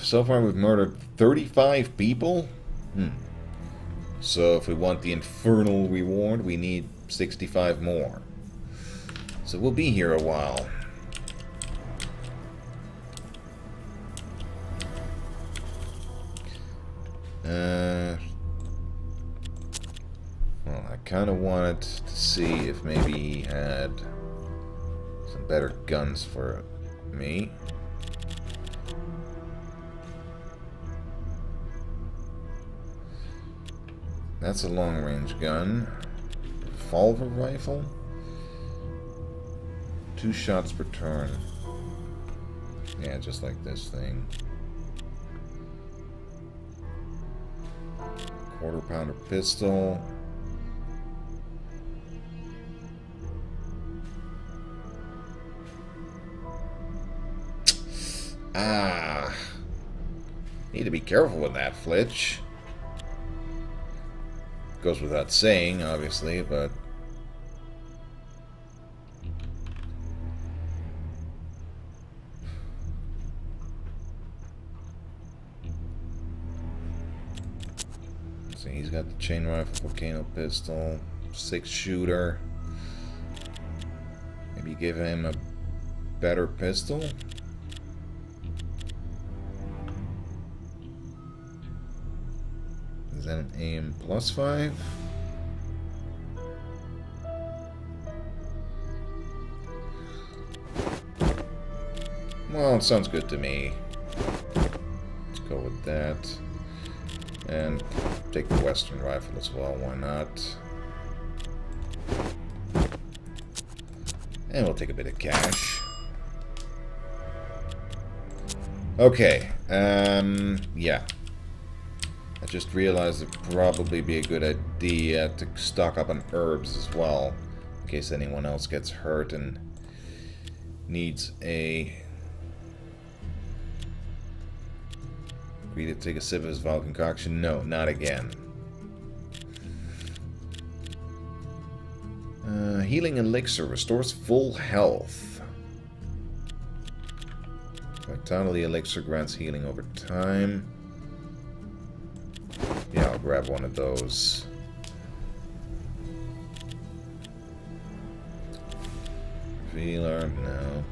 So far we've murdered 35 people? So if we want the infernal reward, we need 65 more. So we'll be here a while. Well, I kind of wanted to see if maybe he had some better guns for me. That's a long-range gun. Revolver rifle. 2 shots per turn. Yeah, just like this thing. Quarter-pounder pistol. Ah. Need to be careful with that, Flitch. Goes without saying, obviously, but... See, he's got the chain rifle, volcano pistol, 6-shooter. Maybe give him a better pistol? Is that an aim +5? Well, it sounds good to me. Let's go with that. And take the Western rifle as well, why not? And we'll take a bit of cash. Okay, yeah. I just realized it'd probably be a good idea to stock up on herbs as well, in case anyone else gets hurt and needs a... Agree to take a sip of his vile concoction? No, not again. Healing elixir restores full health. Vitality elixir grants healing over time. Yeah, I'll grab one of those. Revealer, no.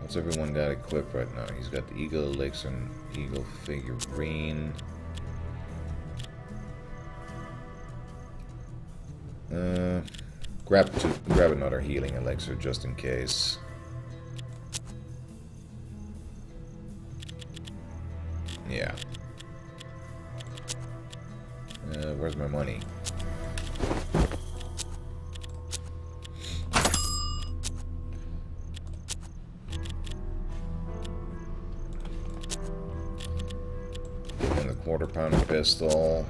What's everyone got equipped right now? He's got the Eagle Elixir and Eagle Figurine. Grab another healing elixir just in case. Yeah. Where's my money? And the quarter-pounder pistol.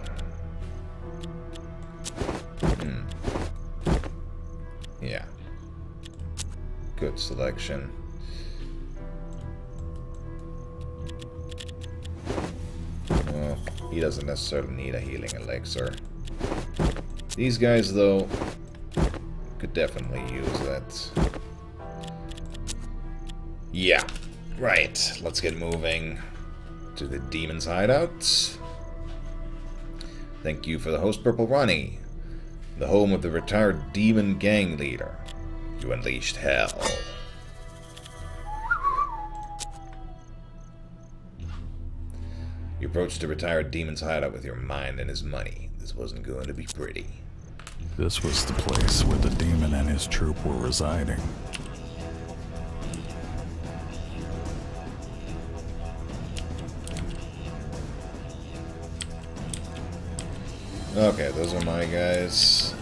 Yeah. Good selection. Well, he doesn't necessarily need a healing elixir. These guys, though, could definitely use that. Yeah. Right. Let's get moving to the demon's hideout. Thank you for the host, Purple Ronnie. The home of the retired demon gang leader. You unleashed hell. You approached the retired demon's hideout with your mind and his money. This wasn't going to be pretty. This was the place where the demon and his troop were residing. Okay, those are my guys.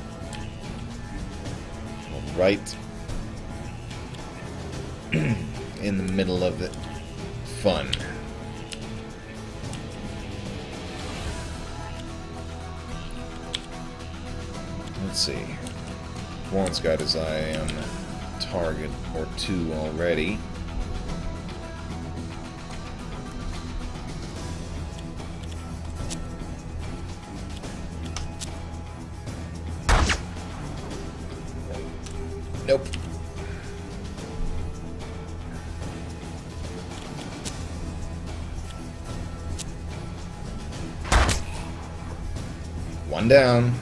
Right in the middle of the fun. Let's see. One's got his eye on a target or two already. Nope. One down.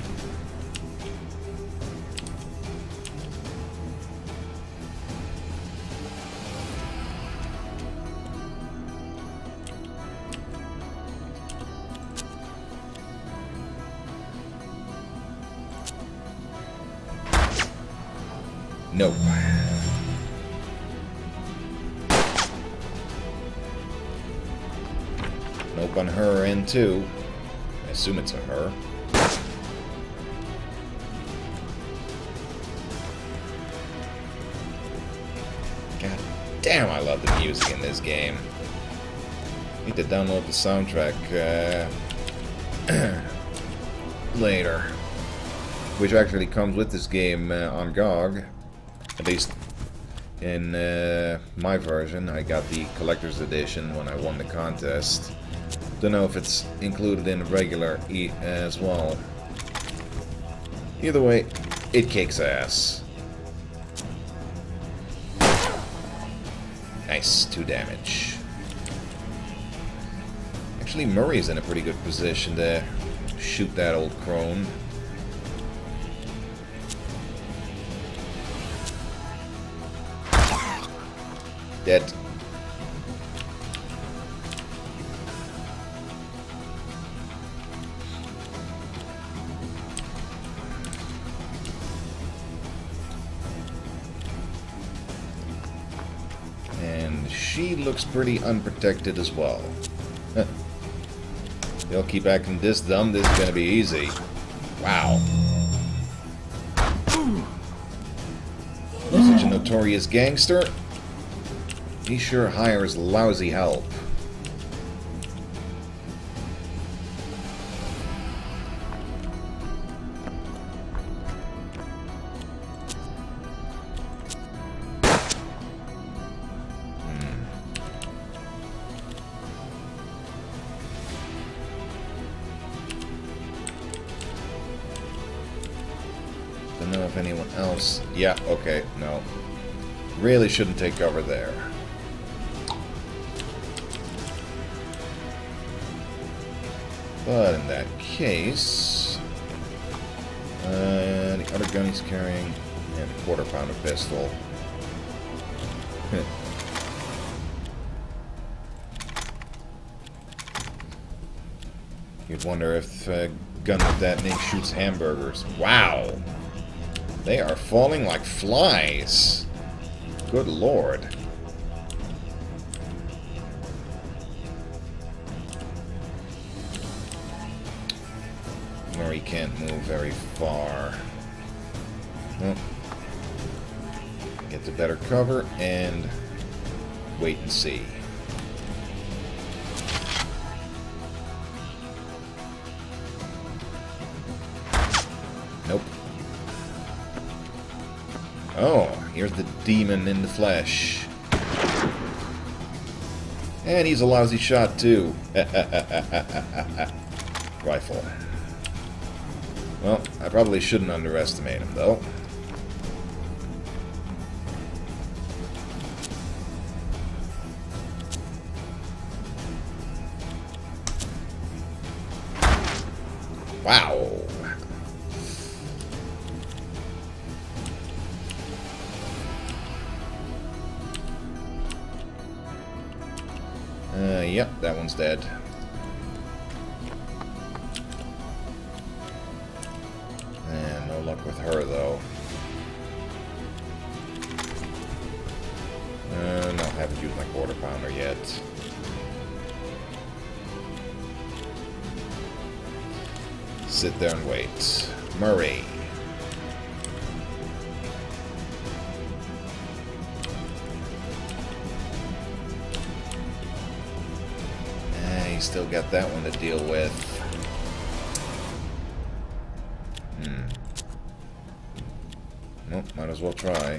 Nope. Nope on her end too. I assume it's a her. God damn, I love the music in this game. Need to download the soundtrack later, which actually comes with this game on GOG. At least In my version, I got the collector's edition when I won the contest. Don't know if it's included in the regular as well. Either way, it kicks ass. Nice, 2 damage. Actually, Murray's in a pretty good position to shoot that old crone. Dead. And she looks pretty unprotected as well. They'll keep acting this dumb, this is gonna be easy. Wow. Such a notorious gangster. He sure hires lousy help. Don't know if anyone else... Yeah, okay, no. Really shouldn't take cover there. But in that case... the other gun he's carrying... and a quarter-pounder pistol. You'd wonder if a gun with that name shoots hamburgers. Wow! They are falling like flies! Good lord. Murray can't move very far. Well, get to better cover and wait and see. Nope. Oh, here's the demon in the flesh. And he's a lousy shot too. Rifle. Well, I probably shouldn't underestimate him, though. Wow. Yep, that one's dead. No luck with her, though. No, haven't used my quarter pounder yet. Sit there and wait. Murray. He's still got that one to deal with. Nope, might as well try.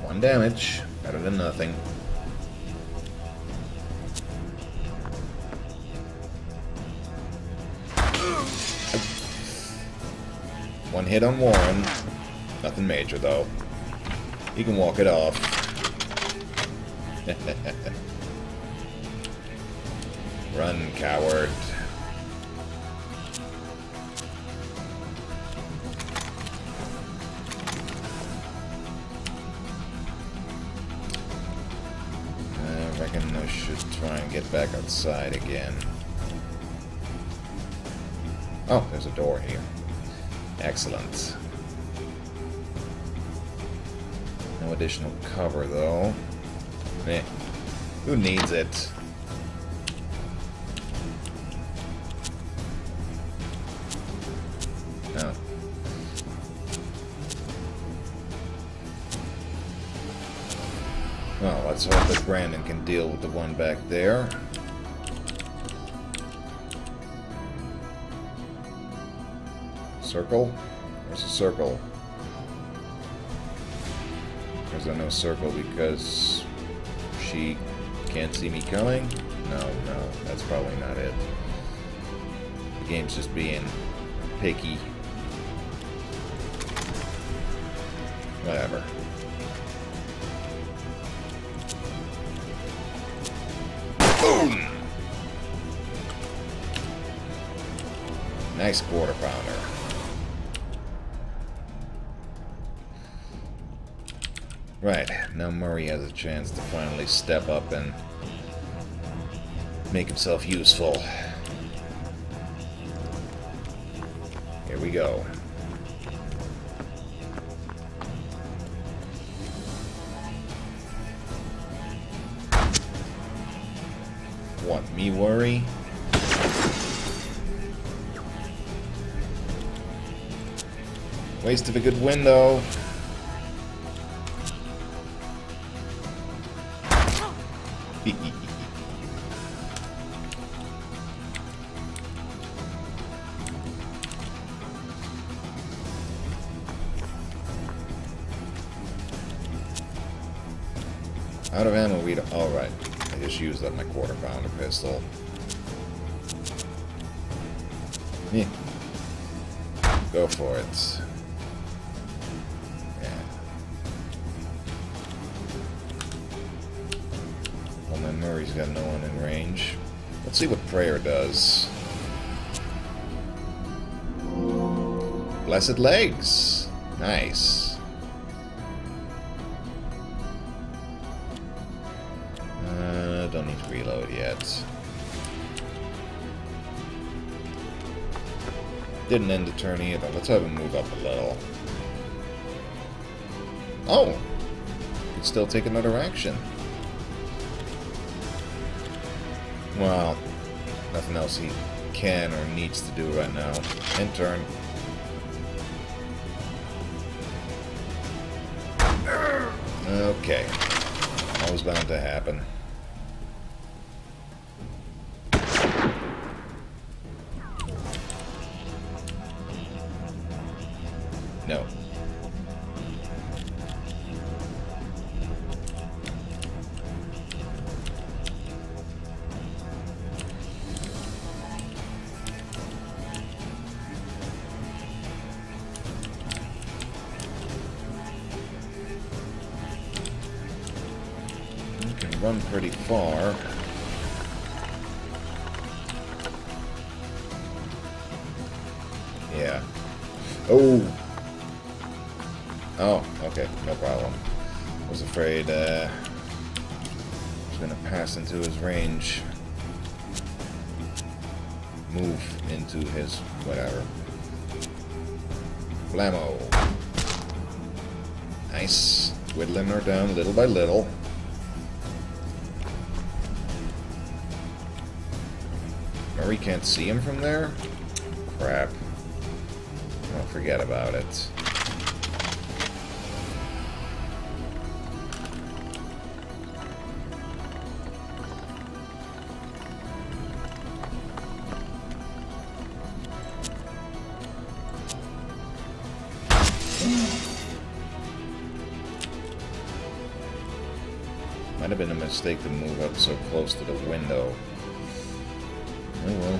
One damage, better than nothing. One hit on Warren. Nothing major, though. He can walk it off. Run, coward. I reckon I should try and get back outside again. Oh, there's a door here. Excellent. No additional cover, though. Eh, who needs it? No. Well, let's hope that Brandon can deal with the one back there. Circle? There's a circle. There's no circle because she can't see me coming? No, that's probably not it. The game's just being picky. Whatever. Boom! Nice quarter pounder. Right, now Murray has a chance to finally step up and make himself useful. Here we go. What, me worry? Waste of a good window. Out of ammo, we don't... Alright. I just used up my quarter pounder pistol. Yeah. Go for it. Yeah. Well, my Murray's got no one in range. Let's see what prayer does. Blessed legs! Nice. Don't need to reload yet. Didn't end the turn either. Let's have him move up a little. Oh! Can still take another action. Well, nothing else he can or needs to do right now. End turn. Okay. Always bound to happen. No. You can run pretty far. Yeah. Oh! Oh, okay, no problem. I was afraid I was gonna pass into his range. Move into his whatever. Blammo. Nice. Whittling her down little by little. Murray can't see him from there? Crap. Well, forget about it. Might have been a mistake to move up so close to the window. Oh well.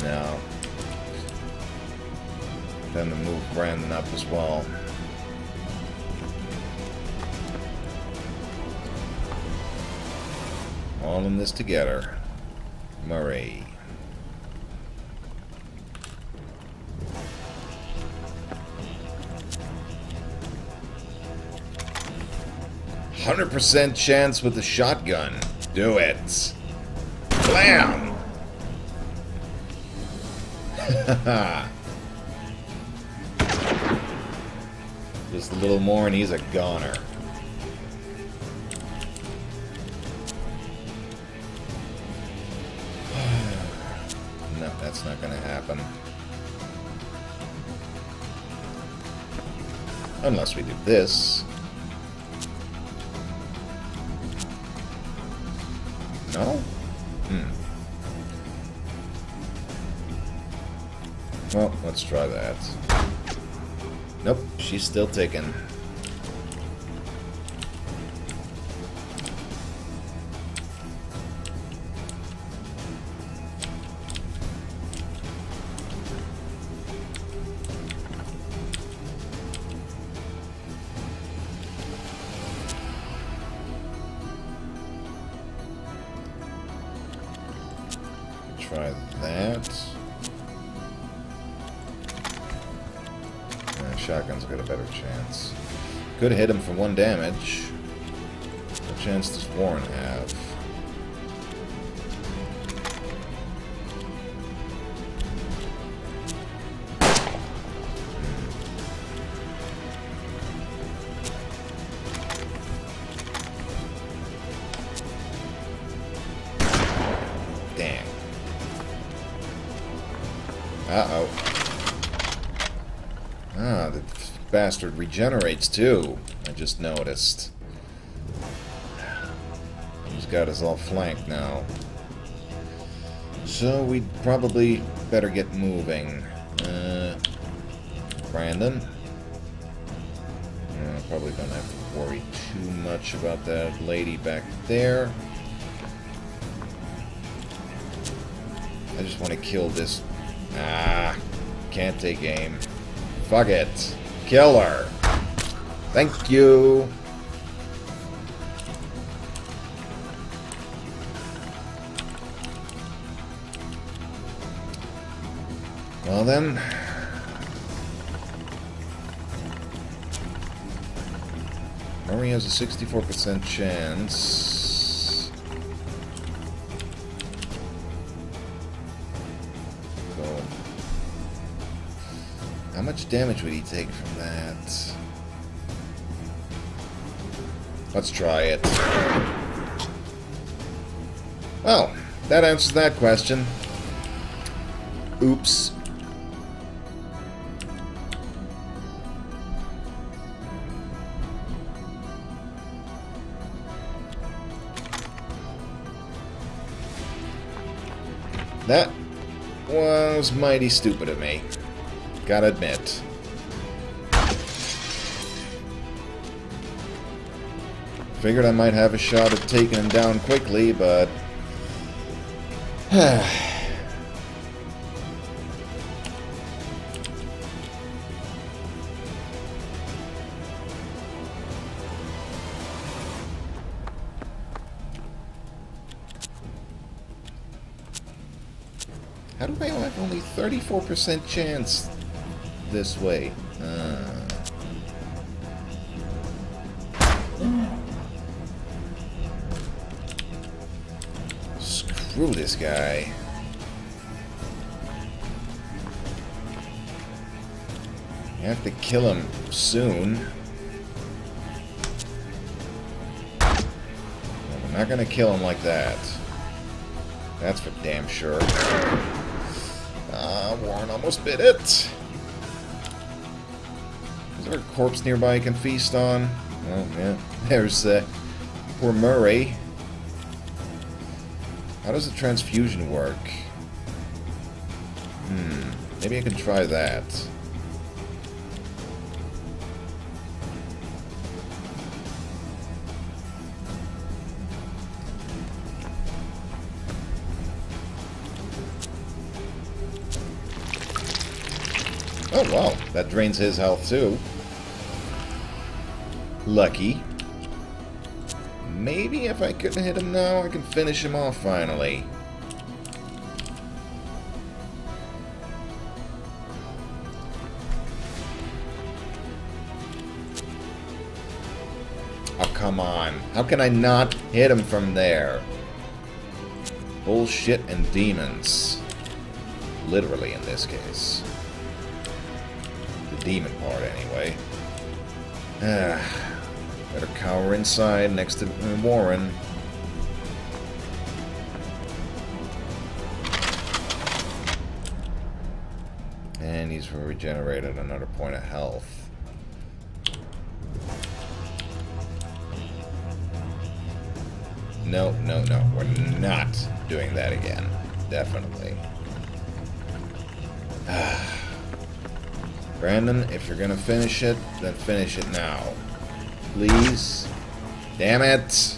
Now, time to move Brandon up as well. All in this together. Murray. 100% chance with the shotgun. Do it. Blam! Just a little more and he's a goner. No, that's not gonna happen. Unless we do this. No? Well, let's try that. Nope, she's still ticking. Try that. Shotgun's got a better chance. Could hit him for 1 damage. What chance does Warren have? Damn. Uh-oh. Ah, the bastard regenerates too. I just noticed. He's got us all flanked now. So we'd probably better get moving. Brandon? Probably don't have to worry too much about that lady back there. I just want to kill this. Ah, can't take aim. Fuck it. Kill her. Thank you. Well then. Murray has a 64% chance. So, how much damage would he take from that? Let's try it. Well, that answers that question. Oops. That was mighty stupid of me. Gotta admit. Figured I might have a shot at taking him down quickly, but... How do I have only 34% chance this way? Screw this guy. I have to kill him soon. I'm not gonna kill him like that. That's for damn sure. Warren almost bit it. Is there a corpse nearby I can feast on? Oh, yeah. There's poor Murray. How does the transfusion work? Maybe I can try that. Oh, wow. That drains his health, too. Lucky. Maybe if I couldn't hit him now, I can finish him off finally. Oh, come on. How can I not hit him from there? Bullshit and demons. Literally, in this case. Demon part, anyway. Better cower inside next to Warren. And he's regenerated another point of health. No, no, no. We're not doing that again. Definitely. Brandon, if you're gonna finish it, then finish it now. Please. Damn it!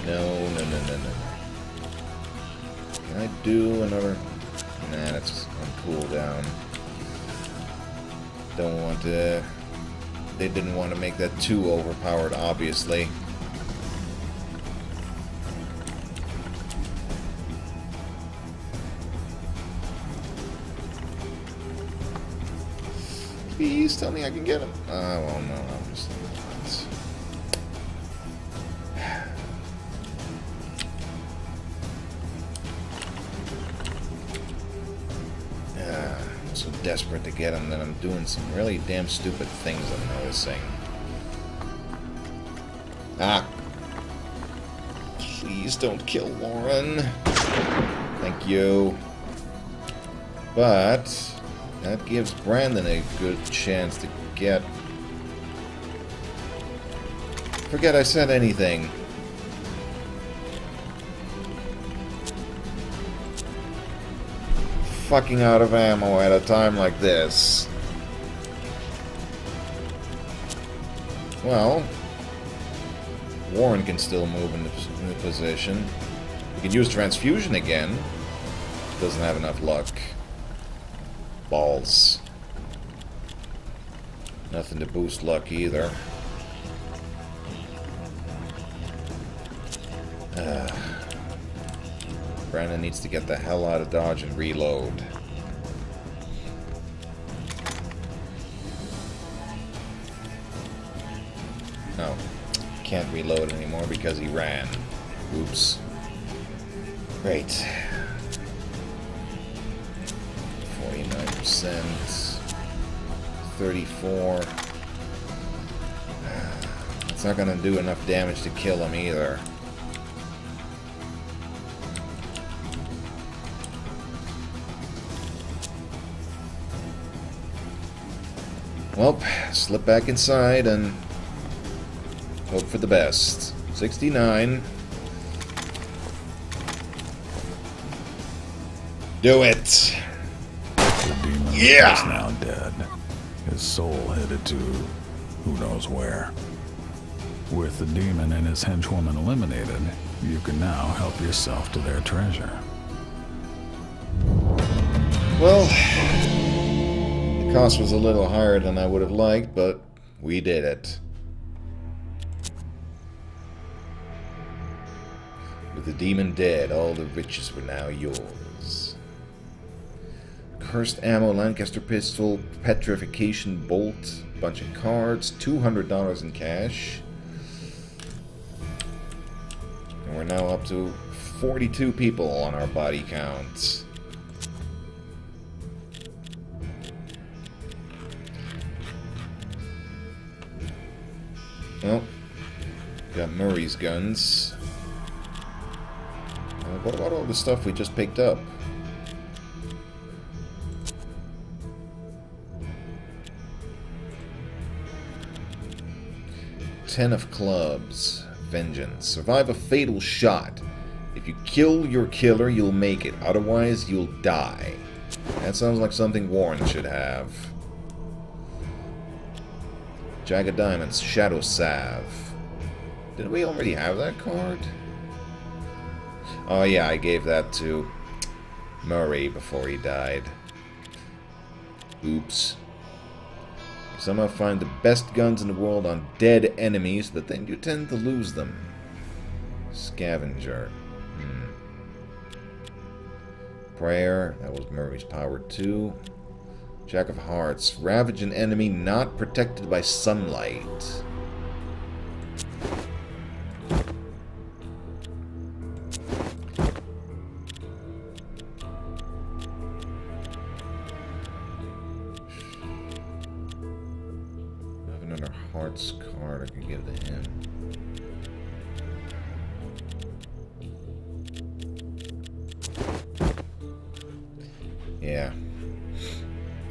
No. Can I do another? Nah, that's on cooldown. Don't want to... They didn't want to make that too overpowered, obviously. Please tell me I can get him. Well, no, obviously not. I'm so desperate to get him that I'm doing some really damn stupid things I'm noticing. Ah. Please don't kill Lauren. Thank you. But that gives Brandon a good chance to get... Forget I said anything. Fucking out of ammo at a time like this. Well, Warren can still move in the position. We can use transfusion again. Doesn't have enough luck. Balls. Nothing to boost luck either. Brandon needs to get the hell out of Dodge and reload. No. Can't reload anymore because he ran. Oops. Great. 49%. 34. It's not gonna do enough damage to kill him either. Well, slip back inside and hope for the best. 69. Do it! The demon is now dead. His soul headed to who knows where. With the demon and his henchwoman eliminated, you can now help yourself to their treasure. Well, the cost was a little higher than I would have liked, but we did it. With the demon dead, all the riches were now yours. Cursed ammo, Lancaster pistol, petrification bolt, bunch of cards, $200 in cash. And we're now up to 42 people on our body count. Well, got Murray's guns. What about all the stuff we just picked up? Ten of clubs. Vengeance. Survive a fatal shot. If you kill your killer, you'll make it. Otherwise, you'll die. That sounds like something Warren should have. Jag of Diamonds. Shadow Salve. Didn't we already have that card? Oh yeah, I gave that to Murray before he died. Oops. You somehow find the best guns in the world on dead enemies, but then you tend to lose them. Scavenger. Prayer. That was Murray's power too. Jack of Hearts. Ravage an enemy not protected by sunlight. Hearts card I can give to him. Yeah.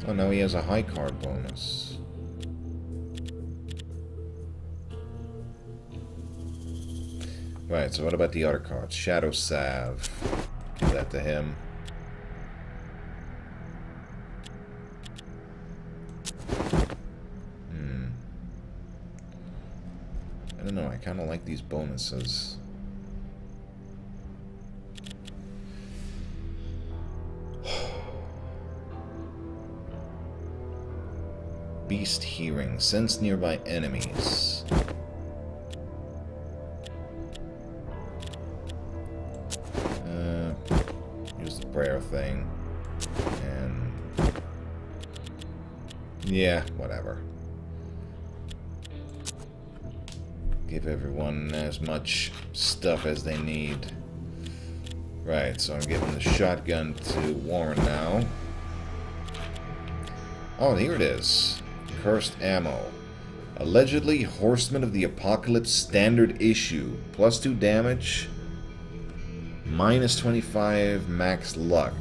Oh no, he has a high card bonus. Right, so what about the other cards? Shadow Salve. Give that to him. I don't know, I kind of like these bonuses. Beast Hearing. Sense nearby enemies. Use the prayer thing. And... yeah, whatever. Give everyone as much stuff as they need. Right, so I'm giving the shotgun to Warren now. Oh, here it is. Cursed ammo. Allegedly Horseman of the Apocalypse standard issue. +2 damage. -25 max luck.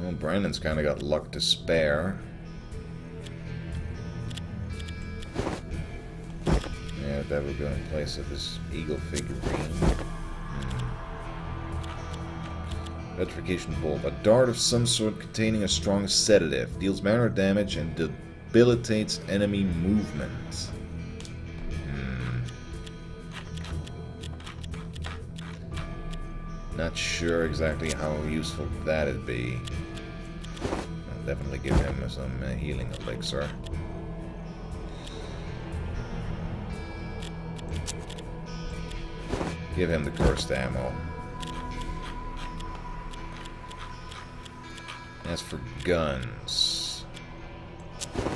Well, Brandon's kind of got luck to spare. Yeah, that would go in place of this eagle figurine. Petrification Bolt. A dart of some sort containing a strong sedative. Deals minor damage and debilitates enemy movement. Not sure exactly how useful that'd be. I'll definitely give him some healing elixir. Give him the cursed ammo. As for guns,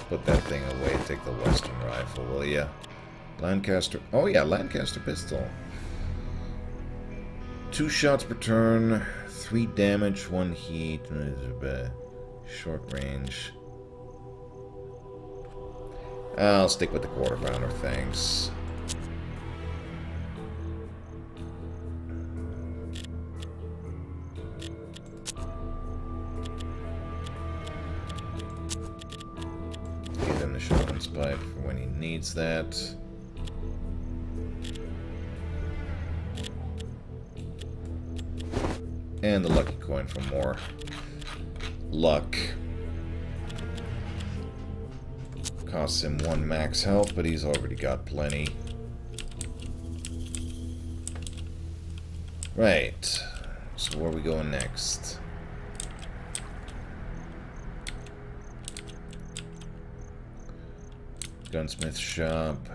put that thing away. Take the Western rifle, will ya? Lancaster. Oh yeah, Lancaster pistol. 2 shots per turn, 3 damage, 1 heat. Short range. I'll stick with the quarter pounder, thanks. Give him the shotgun's pipe for when he needs that. And the lucky coin for more luck. Costs him 1 max health, but he's already got plenty. Right. So where are we going next? Gunsmith shop.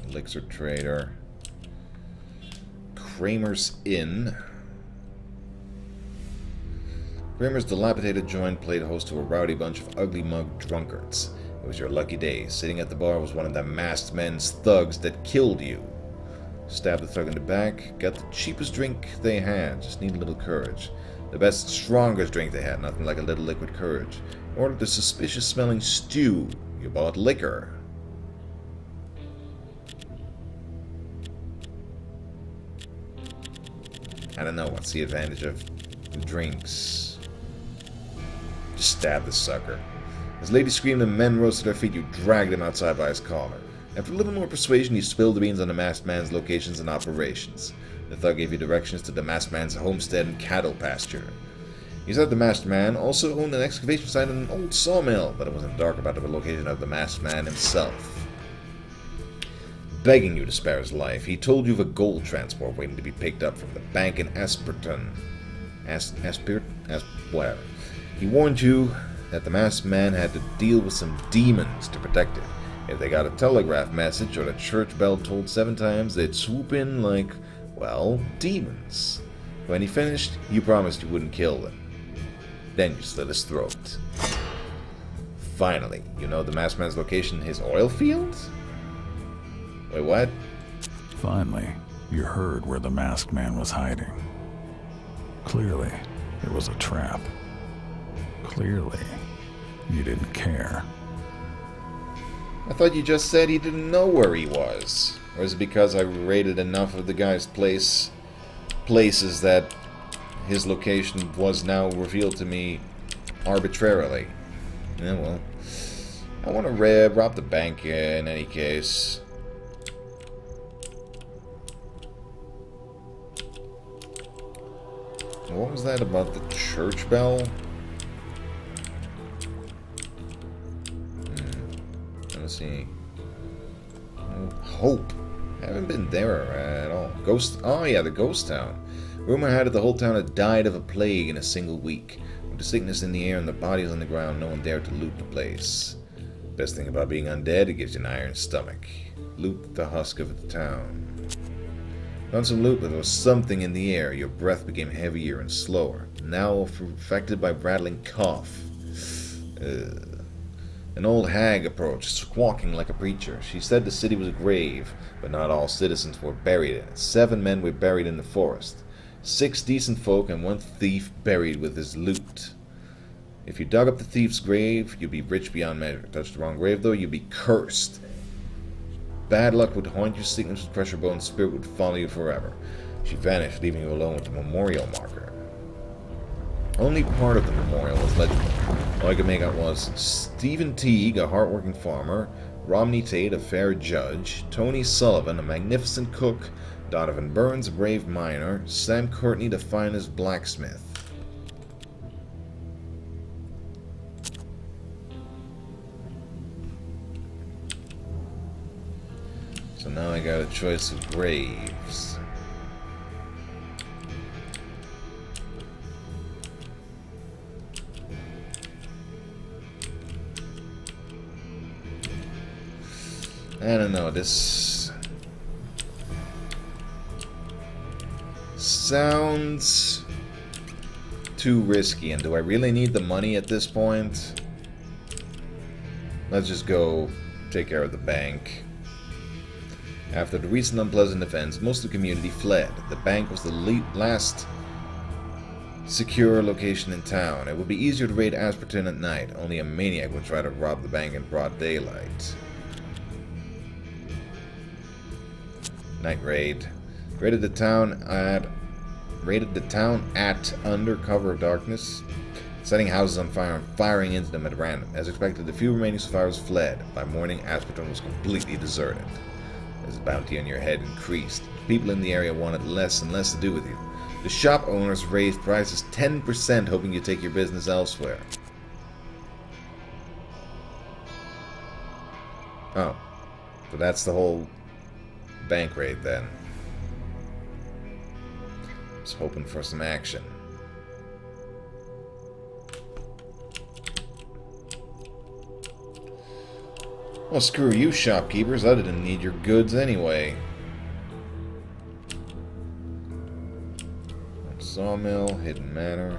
Elixir trader. Kramer's Inn. Kramer's dilapidated joint played host to a rowdy bunch of ugly mug drunkards. It was your lucky day. Sitting at the bar was one of the masked men's thugs that killed you. Stabbed the thug in the back, got the cheapest drink they had, just need a little courage. The best, strongest drink they had, nothing like a little liquid courage. Ordered the suspicious smelling stew. You bought liquor. I don't know, what's the advantage of drinks? Just stab the sucker. As lady screamed and men rose to their feet, you dragged him outside by his collar. After a little more persuasion, you spilled the beans on the masked man's locations and operations. The thug gave you directions to the masked man's homestead and cattle pasture. He said the masked man also owned an excavation site and an old sawmill, but it wasn't dark about the location of the masked man himself. Begging you to spare his life, he told you of a gold transport waiting to be picked up from the bank in Asperton. Whatever. He warned you that the masked man had to deal with some demons to protect it. If they got a telegraph message or the church bell tolled 7 times, they'd swoop in like, well, demons. When he finished, you promised you wouldn't kill them. Then you slit his throat. Finally, you know the masked man's location, his oil fields? Wait, what? Finally, you heard where the masked man was hiding. Clearly, it was a trap. Clearly, you didn't care. I thought you just said he didn't know where he was. Or is it because I raided enough of the guy's places that his location was now revealed to me arbitrarily? Yeah, well, I want to rob the bank in any case. What was that about the church bell? Let's see. Hope. Haven't been there at all. Ghost. Oh yeah, the ghost town. Rumor had it the whole town had died of a plague in a single week. With the sickness in the air and the bodies on the ground, no one dared to loot the place. Best thing about being undead, it gives you an iron stomach. Loot the husk of the town. Found some loot, but there was something in the air. Your breath became heavier and slower. Now affected by rattling cough. An old hag approached, squawking like a preacher. She said the city was a grave, but not all citizens were buried in it. 7 men were buried in the forest. 6 decent folk and 1 thief buried with his loot. If you dug up the thief's grave, you'd be rich beyond measure. Touched the wrong grave, though, you'd be cursed. Bad luck would haunt you, sickness would crush your bones, spirit would follow you forever. She vanished, leaving you alone with the memorial marker. Only part of the memorial was legible. All I could make out was Stephen Teague, a hard-working farmer, Romney Tate, a fair judge, Tony Sullivan, a magnificent cook, Donovan Burns, a brave miner, Sam Courtney, the finest blacksmith. So now I got a choice of graves. I don't know, this sounds too risky, and do I really need the money at this point? Let's just go take care of the bank. After the recent unpleasant events, most of the community fled. The bank was the last secure location in town. It would be easier to raid Asperton at night. Only a maniac would try to rob the bank in broad daylight. Night raid. Raided the town at under cover of darkness, setting houses on fire and firing into them at random. As expected, the few remaining survivors fled. By morning, Asperton was completely deserted. As the bounty on your head increased, people in the area wanted less and less to do with you. The shop owners raised prices 10%, hoping you'd take your business elsewhere. Oh, so that's the whole bank raid then. I was hoping for some action. Well, screw you, shopkeepers. I didn't need your goods anyway. Sawmill, Hidden Manor.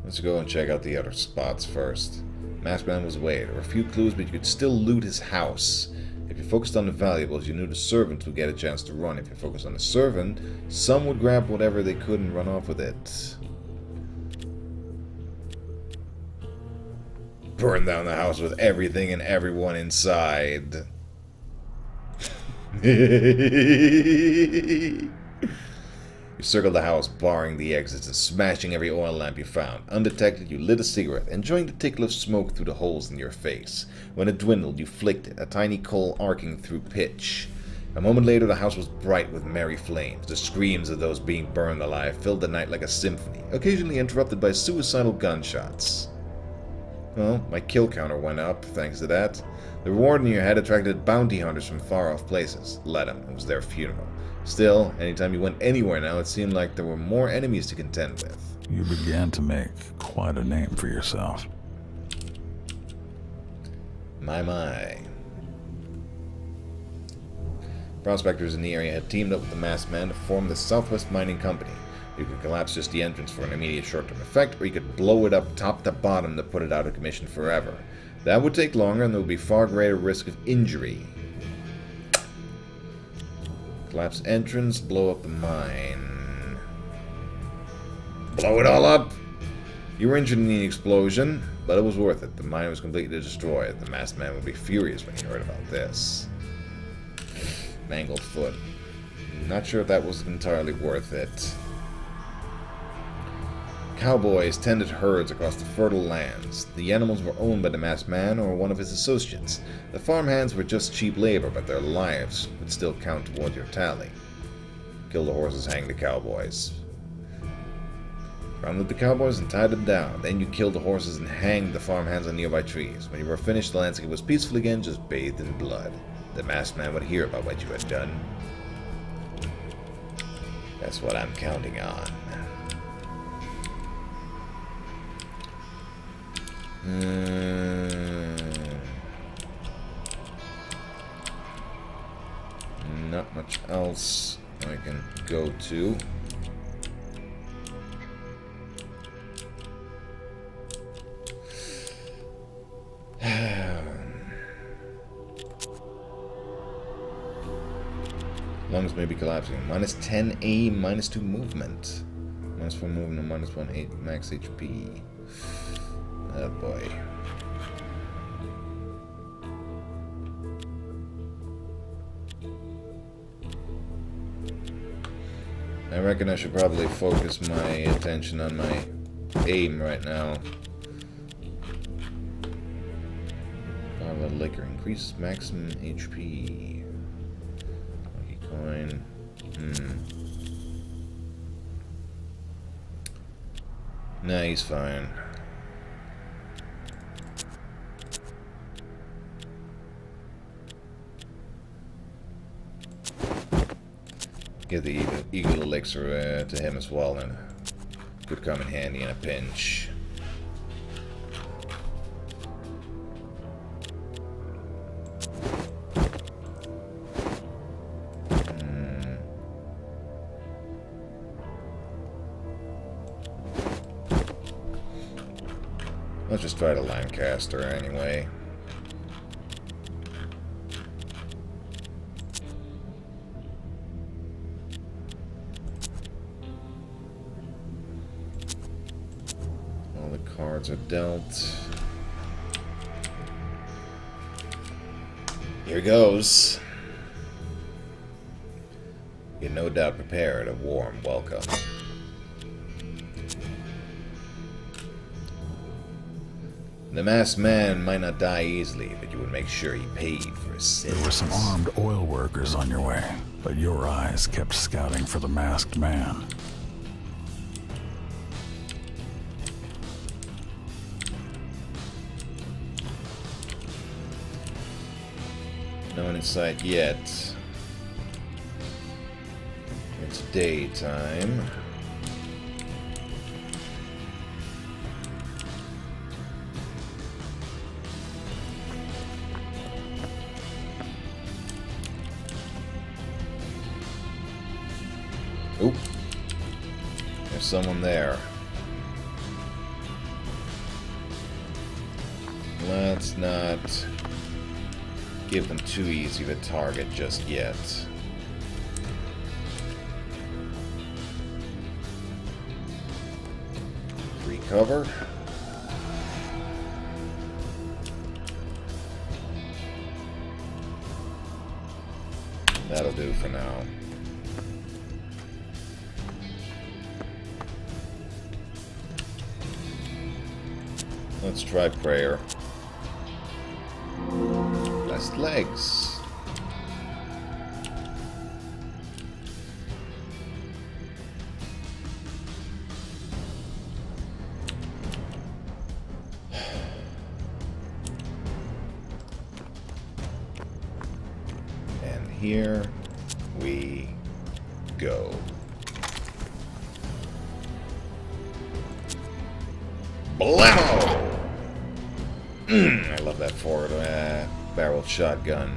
Let's go and check out the other spots first. Masked Man was away. There were a few clues, but you could still loot his house. If you focused on the valuables, you knew the servant would get a chance to run. If you focused on the servant, some would grab whatever they could and run off with it. Burn down the house with everything and everyone inside. You circled the house, barring the exits and smashing every oil lamp you found. Undetected, you lit a cigarette, enjoying the tickle of smoke through the holes in your face. When it dwindled, you flicked it, a tiny coal arcing through pitch. A moment later, the house was bright with merry flames. The screams of those being burned alive filled the night like a symphony, occasionally interrupted by suicidal gunshots. Well, my kill counter went up, thanks to that. The reward in your head attracted bounty hunters from far-off places. Let them. It was their funeral. Still, anytime you went anywhere now, it seemed like there were more enemies to contend with. You began to make quite a name for yourself. My. Prospectors in the area had teamed up with the masked man to form the Southwest Mining Company. You could collapse just the entrance for an immediate short-term effect, or you could blow it up top to bottom to put it out of commission forever. That would take longer, and there would be far greater risk of injury. Collapse entrance, blow up the mine. Blow it all up! You were injured in the explosion, but it was worth it. The mine was completely destroyed. The masked man would be furious when he heard about this. Mangled foot. Not sure if that was entirely worth it. Cowboys tended herds across the fertile lands. The animals were owned by the masked man or one of his associates. The farmhands were just cheap labor, but their lives would still count toward your tally. Kill the horses, hang the cowboys. Rounded the cowboys and tied them down. Then you killed the horses and hanged the farmhands on nearby trees. When you were finished, the landscape was peaceful again, just bathed in blood. The masked man would hear about what you had done. That's what I'm counting on. Not much else I can go to. Lungs may be collapsing. Minus 10 aim, minus 2 movement. Minus 4 movement, minus 1 8 max HP. Oh boy. I reckon I should probably focus my attention on my aim right now. Bottle of liquor increases maximum HP. Lucky coin. Nah, he's fine. Give the eagle elixir to him as well, and could come in handy in a pinch. Let's just try the Lancaster anyway. All the cards are dealt. Here goes. You're no doubt prepared. A warm welcome. The masked man might not die easily, but you would make sure he paid for his sins. There were some armed oil workers on your way, but your eyes kept scouting for the masked man. No one in sight yet. It's daytime. Oop. There's someone there. Let's not give them too easy of a target just yet. Free cover. That'll do for now. Let's try prayer. Blessed legs. And here we go. Blammo! I love that forward barrel shotgun.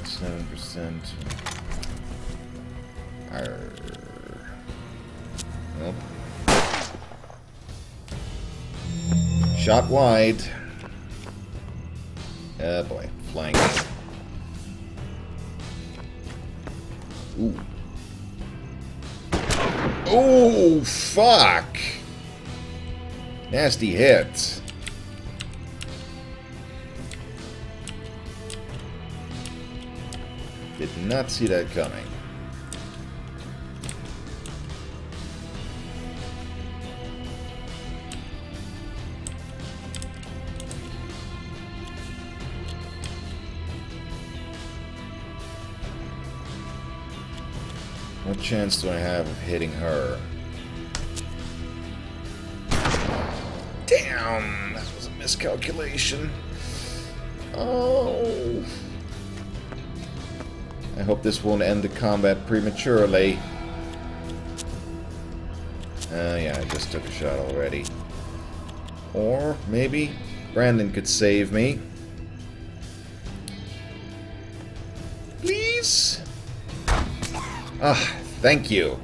%. Nope. Shot wide. Oh boy, flank. Ooh. Oh, fuck! Nasty hit. Did not see that coming. What chance do I have of hitting her? Damn! That was a miscalculation. Oh! I hope this won't end the combat prematurely. Yeah, I just took a shot already. Or maybe Brandon could save me. Please? Ah, thank you.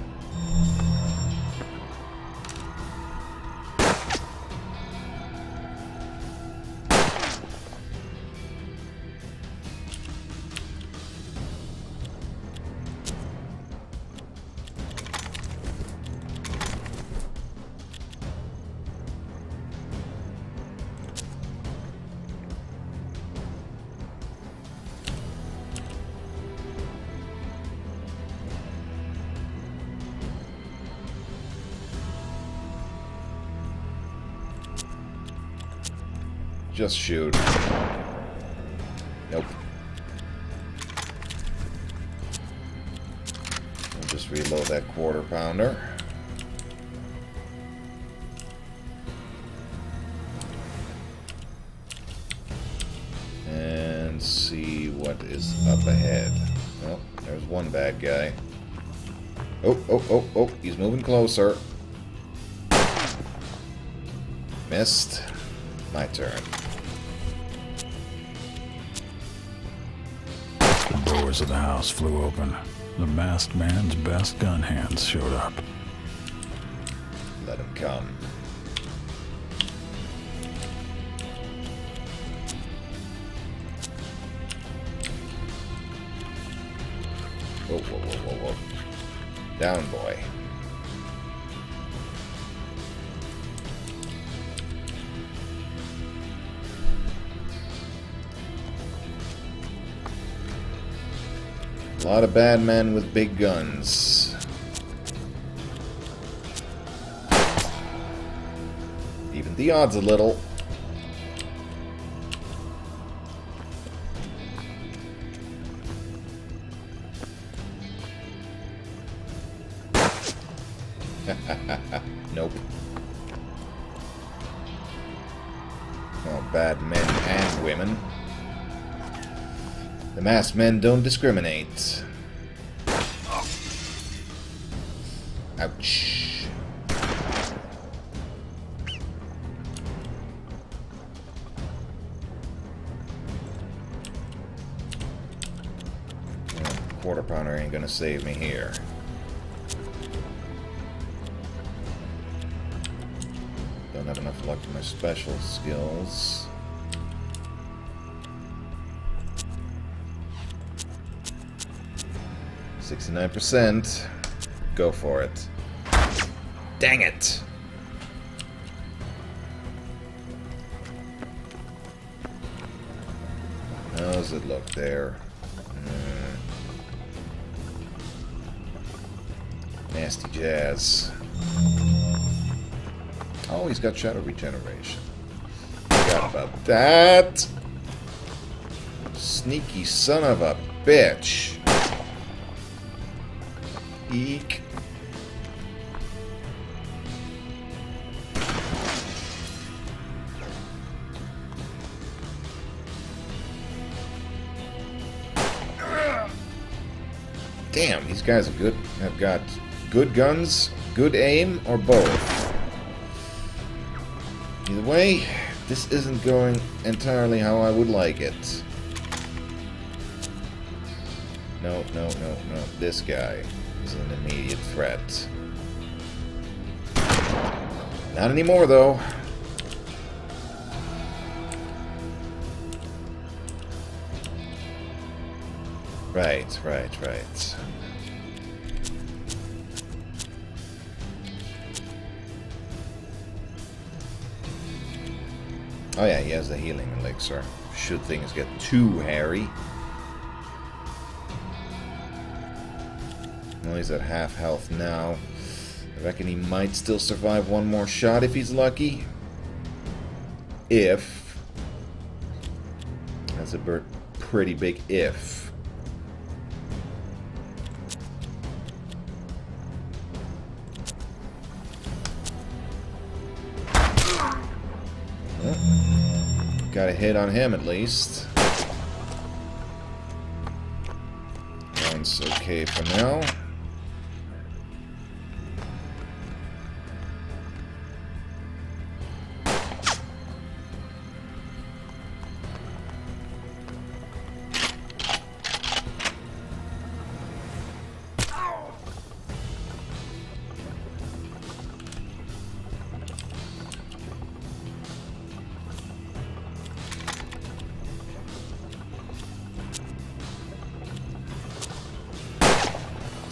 Just shoot. Nope. I'll just reload that quarter pounder. And see what is up ahead. Oh, there's one bad guy. Oh, he's moving closer. Missed. My turn. The doors of the house flew open. The masked man's best gun hands showed up. Let him come. Whoa. Down, boy. A lot of bad men with big guns. Even the odds a little. Nope. Oh, bad men and women. The masked men don't discriminate. Ouch. Quarter pounder ain't gonna save me here. Don't have enough luck for my special skills. %. Go for it. Dang it! How's it look there? Nasty jazz. Oh, he's got shadow regeneration. Forgot about that. Sneaky son of a bitch. Eek. Damn, these guys are good. Have got good guns, good aim, or both. Either way, this isn't going entirely how I would like it. No. This guy is an immediate threat. Not anymore, though. Right. Oh yeah, he has the healing elixir. Should things get too hairy. Well, he's at half health now. I reckon he might still survive one more shot if he's lucky. If. That's a pretty big if. Well, got a hit on him at least. That's okay for now.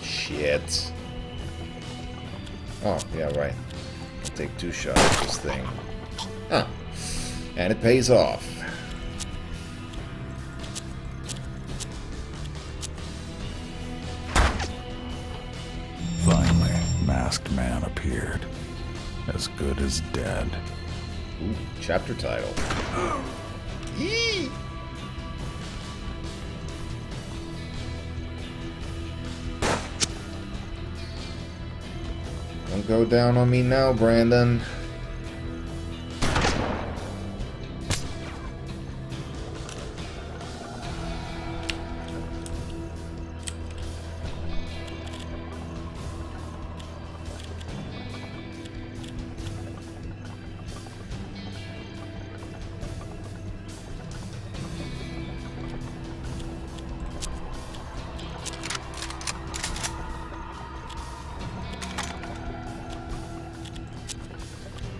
Shit. Oh, yeah, right. I'll take 2 shots at this thing. Huh. And it pays off. Finally, Masked Man appeared. As good as dead. Ooh, chapter title. Yee! Don't go down on me now, Brandon.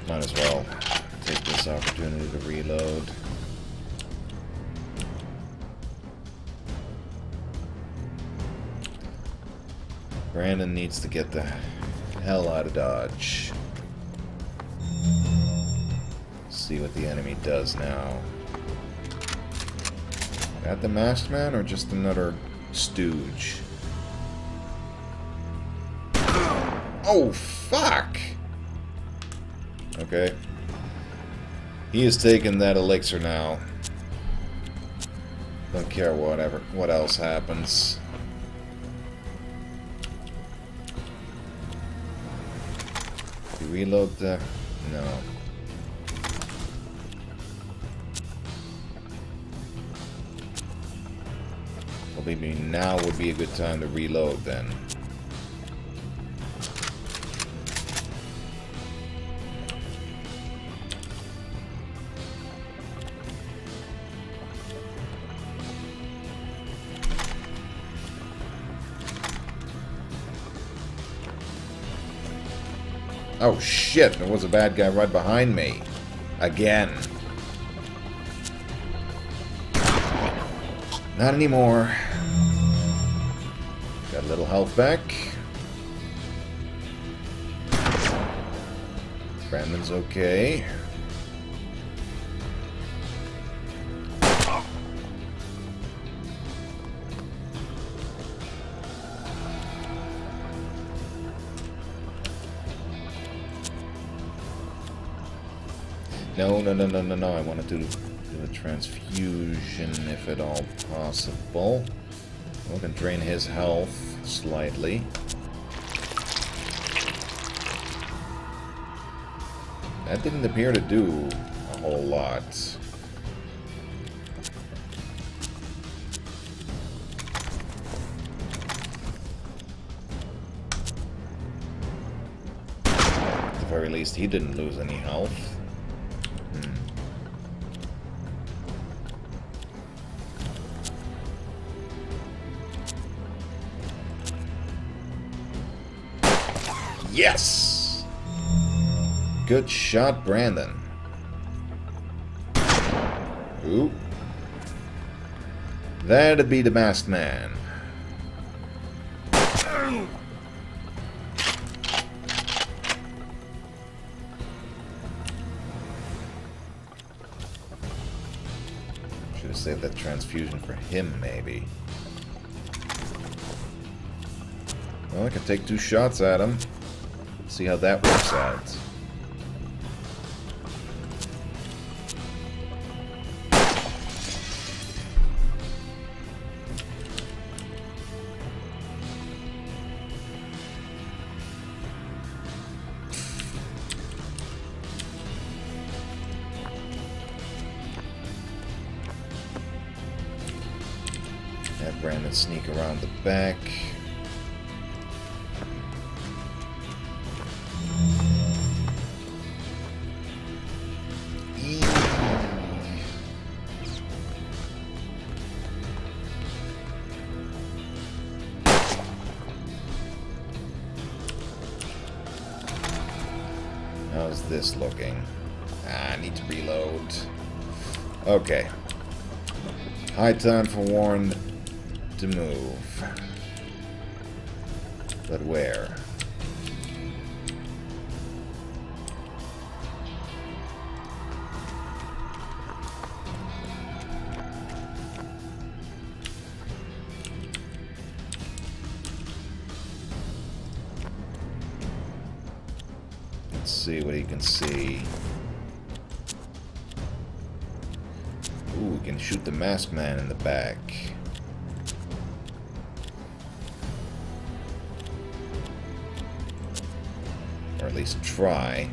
Might as well take this opportunity to reload. Brandon needs to get the hell out of Dodge. See what the enemy does now. Got the Masked Man or just another stooge? Oh, fuck! Okay. He has taken that elixir now. Don't care what else happens. Did you reload the... No. Well, maybe now would be a good time to reload then. Oh shit, there was a bad guy right behind me. Again. Not anymore. Got a little health back. Brandon's okay. No. I want to do a transfusion if at all possible. We can drain his health slightly. That didn't appear to do a whole lot. At the very least, he didn't lose any health. Yes! Good shot, Brandon. Ooh. That'd be the Masked Man. Should have saved that transfusion for him, maybe. Well, I can take 2 shots at him. See how that works out. Have Brandon sneak around the back. How's this looking? I need to reload. Okay. High time for Warren to move. But where? Let's see what he can see. Ooh, we can shoot the masked man in the back. Or at least try.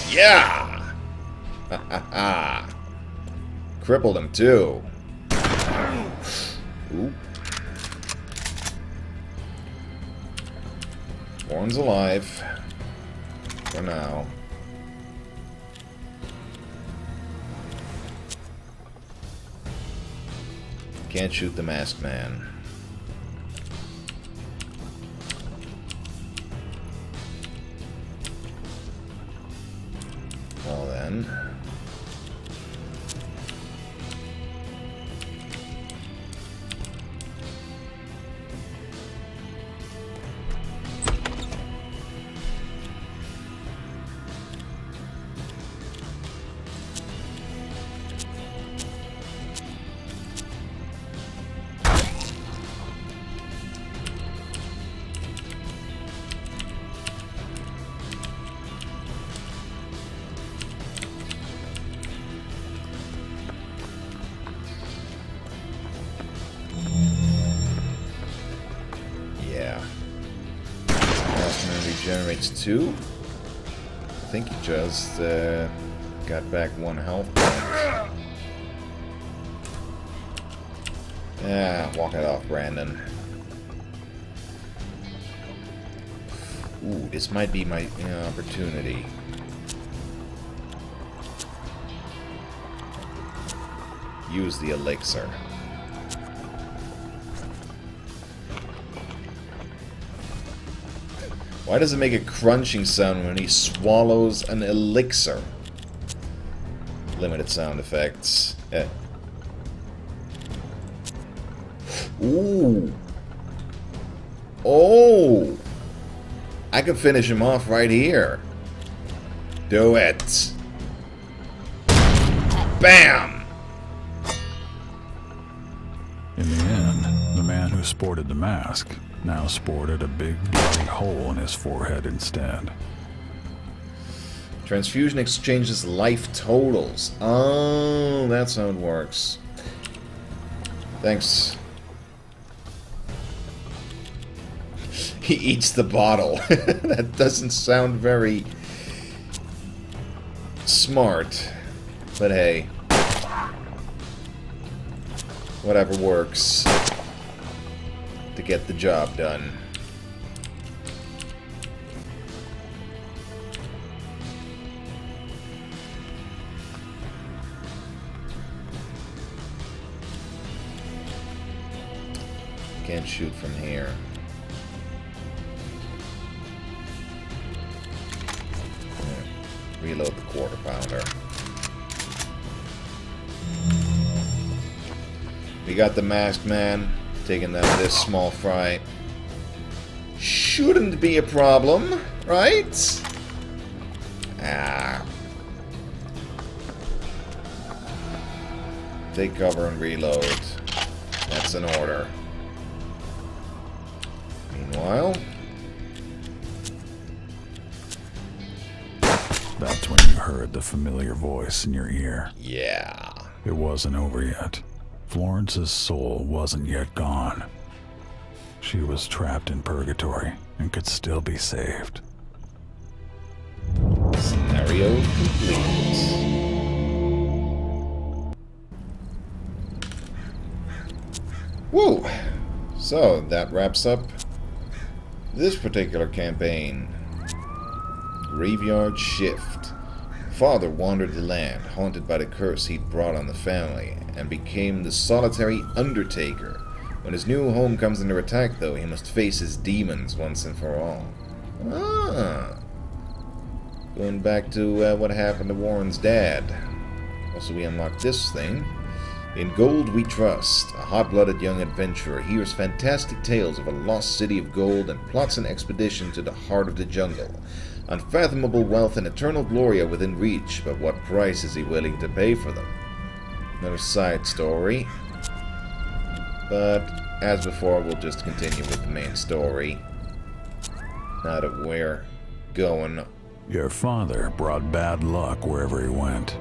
Yeah! Ha ha ha! Crippled him too. Ooh. Warren's alive. For now. Can't shoot the masked man. Well then. Regenerates 2. I think he just got back 1 health point. Ah, walk it off, Brandon. Ooh, this might be my opportunity. Use the elixir. Why does it make a crunching sound when he swallows an elixir? Limited sound effects. Ooh. Oh. I can finish him off right here. Do it. Bam! In the end, the man who sported the mask now sported a big bloody hole in his forehead instead. Transfusion exchanges life totals. Oh, that's how it works. Thanks. He eats the bottle. That doesn't sound very smart. But hey. Whatever works to get the job done. Can't shoot from here. Reload the quarter pounder. We got the masked man taking down this small fry. Shouldn't be a problem, right? Ah. Take cover and reload. That's an order. Meanwhile... That's when you heard the familiar voice in your ear. Yeah. It wasn't over yet. Florence's soul wasn't yet gone. She was trapped in purgatory and could still be saved. Scenario complete. Woo! So, that wraps up this particular campaign. Graveyard Shift. Father wandered the land, haunted by the curse he'd brought on the family, and became the solitary Undertaker. When his new home comes under attack, though, he must face his demons once and for all. Ah. Going back to what happened to Warren's dad. Also, we unlocked this thing. In Gold We Trust, a hot-blooded young adventurer hears fantastic tales of a lost city of gold and plots an expedition to the heart of the jungle. Unfathomable wealth and eternal glory are within reach, but what price is he willing to pay for them? Another side story. But, as before, we'll just continue with the main story. Now that we're going. Your father brought bad luck wherever he went.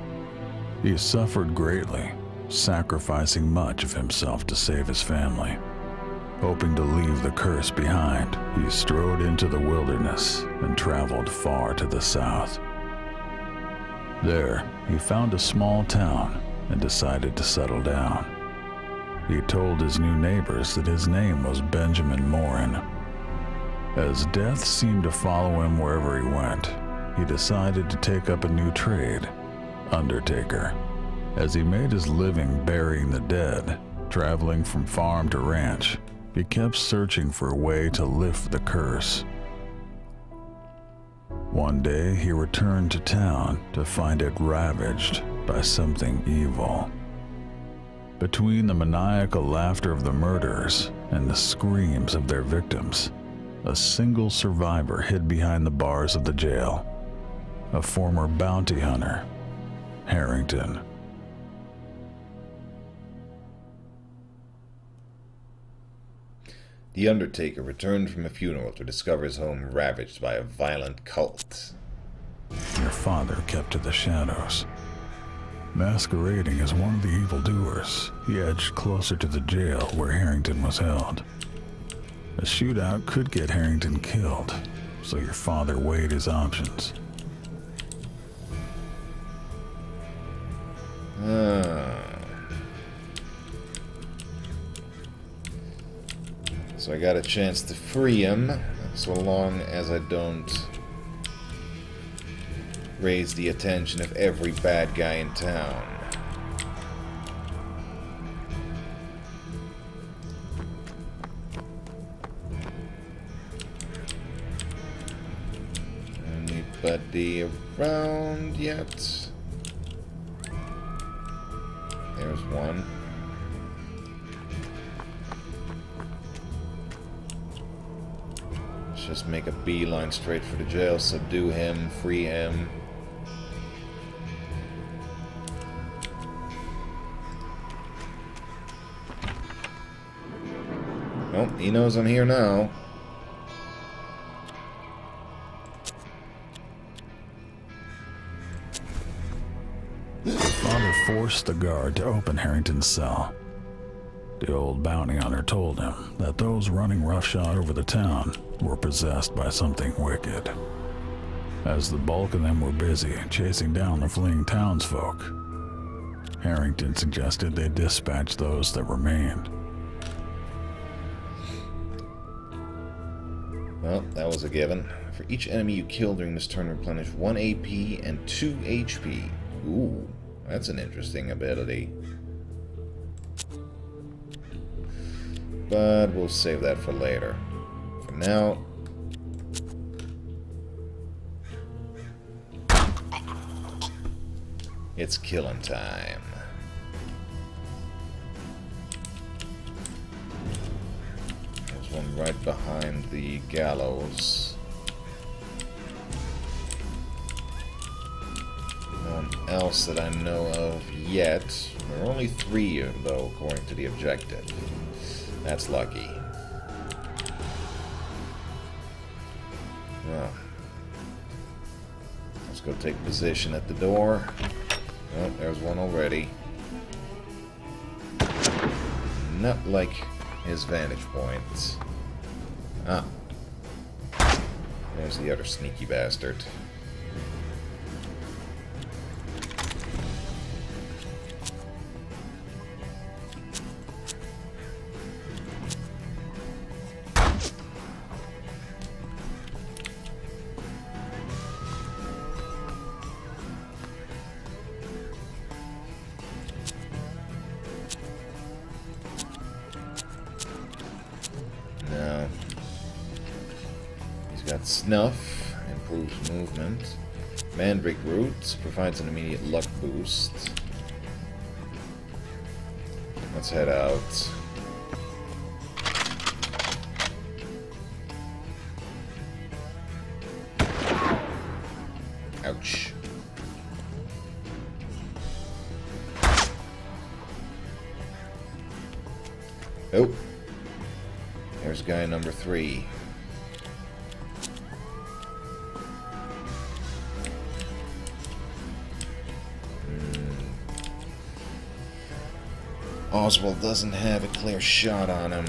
He suffered greatly, sacrificing much of himself to save his family. Hoping to leave the curse behind, he strode into the wilderness and traveled far to the south. There, he found a small town and decided to settle down. He told his new neighbors that his name was Benjamin Morin. As death seemed to follow him wherever he went, he decided to take up a new trade, Undertaker. As he made his living burying the dead, traveling from farm to ranch, he kept searching for a way to lift the curse. One day, he returned to town to find it ravaged by something evil. Between the maniacal laughter of the murderers and the screams of their victims, a single survivor hid behind the bars of the jail. A former bounty hunter, Harrington. The Undertaker returned from a funeral to discover his home ravaged by a violent cult. Your father kept to the shadows. Masquerading as one of the evildoers, he edged closer to the jail where Harrington was held. A shootout could get Harrington killed, so your father weighed his options. So I got a chance to free him, so long as I don't raise the attention of every bad guy in town. Anybody around yet? There's one. Let's just make a beeline straight for the jail, subdue him, free him. Oh, he knows I'm here now. Father forced the guard to open Harrington's cell. The old bounty hunter told him that those running roughshod over the town were possessed by something wicked. As the bulk of them were busy chasing down the fleeing townsfolk, Harrington suggested they dispatch those that remained. Well, that was a given. For each enemy you kill during this turn, replenish 1 AP and 2 HP. Ooh, that's an interesting ability. But we'll save that for later. For now... it's killing time. There's one right behind the gallows. No one else that I know of yet. There are only 3, though, according to the objective. That's lucky. Well, let's go take position at the door. Oh, there's one already. Not like his vantage point. Ah. There's the other sneaky bastard. Got snuff, improves movement. Mandrake root provides an immediate luck boost. Let's head out. Ouch. Oh. There's guy number 3. Oswald doesn't have a clear shot on him.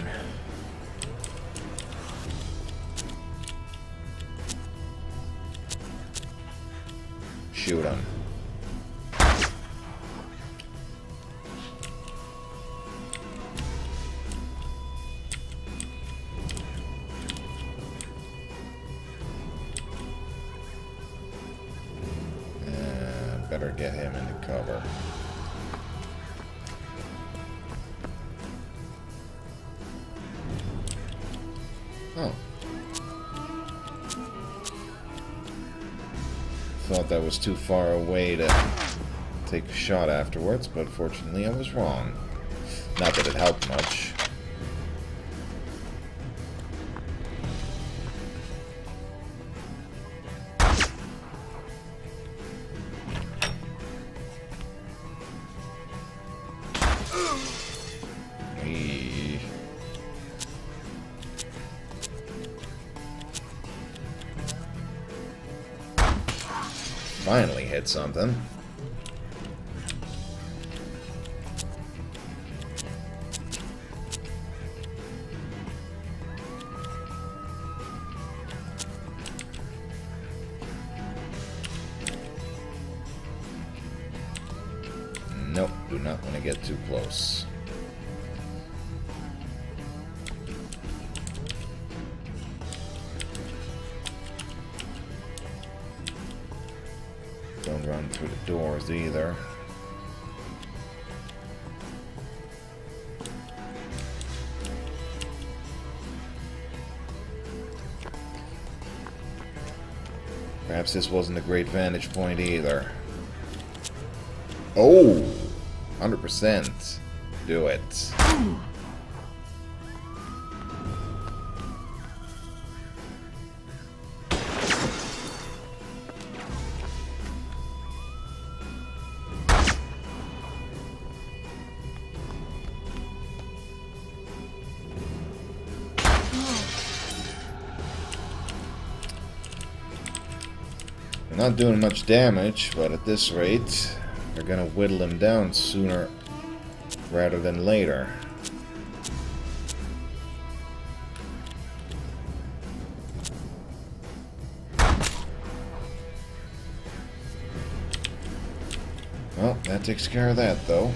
Shoot him. Better get him into cover. Oh. Thought that was too far away to take a shot afterwards, but fortunately I was wrong. Not that it helped much. Finally hit something. Nope, do not want to get too close. Don't run through the doors either. Perhaps this wasn't a great vantage point either. Oh! 100%. Do it. Not doing much damage, but at this rate, they're gonna whittle him down sooner rather than later. Well, that takes care of that, though.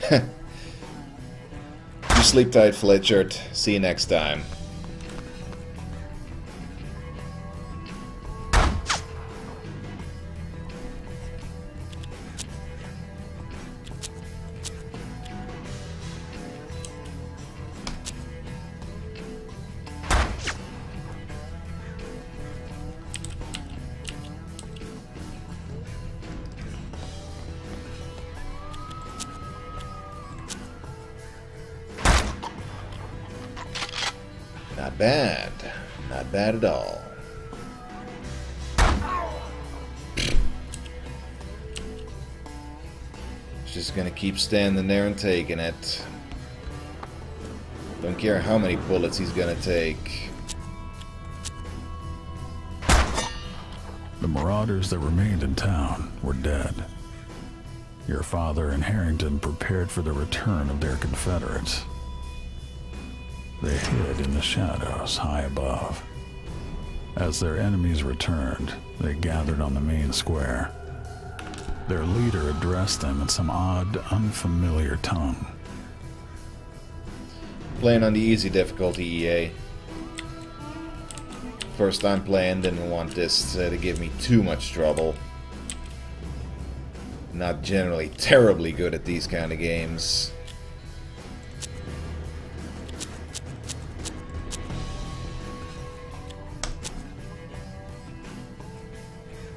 You sleep tight, Fletcher. See you next time. Not bad. Not bad at all. Just gonna keep standing there and taking it. Don't care how many bullets he's gonna take. The marauders that remained in town were dead. Your father and Harrington prepared for the return of their Confederates. They hid in the shadows high above. As their enemies returned, they gathered on the main square. Their leader addressed them in some odd, unfamiliar tongue. Playing on the easy difficulty, EA. First time playing, didn't want this to give me too much trouble. Not generally terribly good at these kind of games.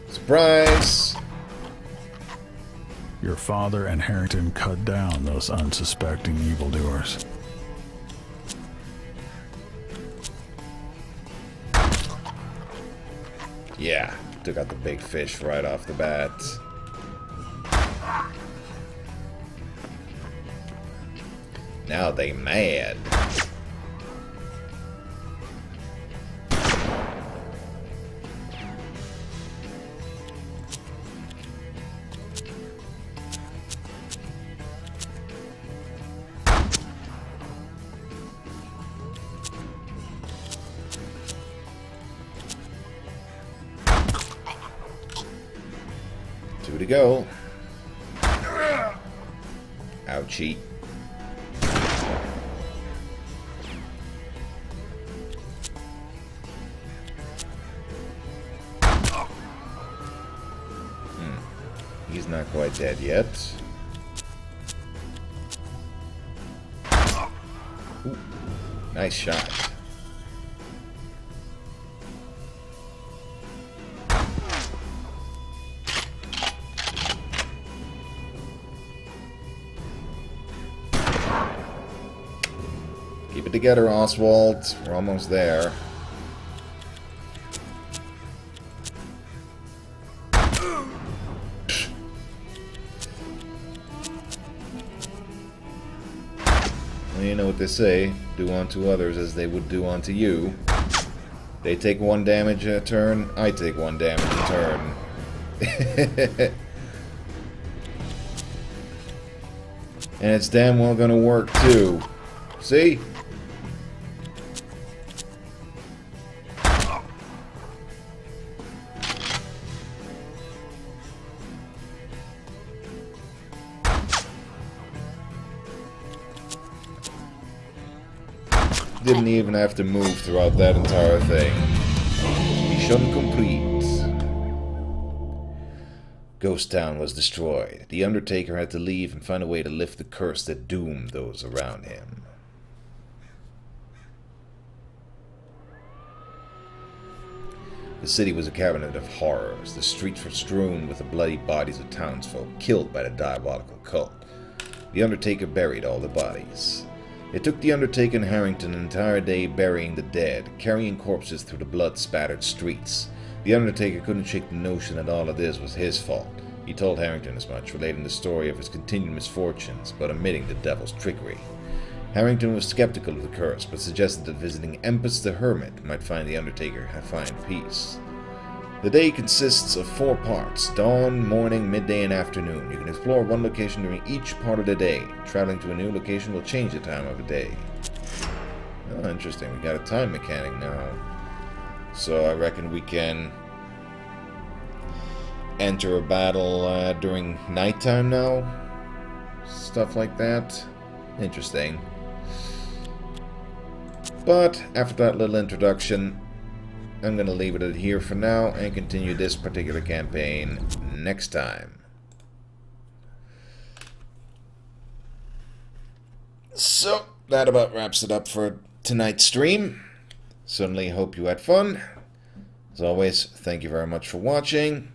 Surprise! Your father and Harrington cut down those unsuspecting evildoers. Yeah, took out the big fish right off the bat. Now they mad. Two to go. Ouchie. He's not quite dead yet. Ooh, nice shot. Keep it together, Oswald. We're almost there. Well, you know what they say. Do unto others as they would do unto you. They take 1 damage a turn. I take 1 damage a turn. And it's damn well gonna work, too. See? Didn't even have to move throughout that entire thing. Mission complete. Ghost Town was destroyed. The Undertaker had to leave and find a way to lift the curse that doomed those around him. The city was a cabinet of horrors. The streets were strewn with the bloody bodies of townsfolk killed by the diabolical cult. The Undertaker buried all the bodies. It took the Undertaker and Harrington an entire day burying the dead, carrying corpses through the blood-spattered streets. The Undertaker couldn't shake the notion that all of this was his fault. He told Harrington as much, relating the story of his continued misfortunes, but omitting the devil's trickery. Harrington was skeptical of the curse, but suggested that visiting Empus the Hermit might find the Undertaker find peace. The day consists of 4 parts: dawn, morning, midday, and afternoon. You can explore one location during each part of the day. Traveling to a new location will change the time of the day. Oh, interesting. We got a time mechanic now. So I reckon we can enter a battle during nighttime now. Stuff like that. Interesting. But after that little introduction, I'm going to leave it at here for now and continue this particular campaign next time. So, that about wraps it up for tonight's stream. Certainly hope you had fun. As always, thank you very much for watching.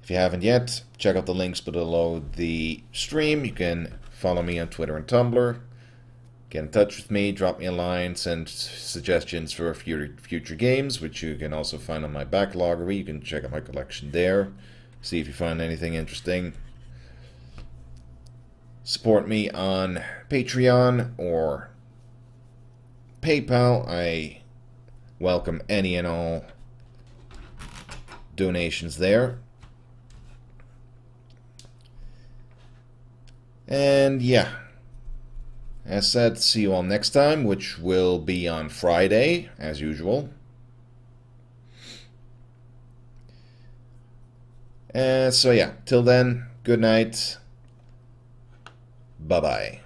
If you haven't yet, check out the links below the stream. You can follow me on Twitter and Tumblr. Get in touch with me, drop me a line, send suggestions for future games, which you can also find on my backloggery. You can check out my collection there, see if you find anything interesting. Support me on Patreon or PayPal. I welcome any and all donations there. And yeah, as said, see you all next time, which will be on Friday, as usual. So yeah, till then, good night. Bye-bye.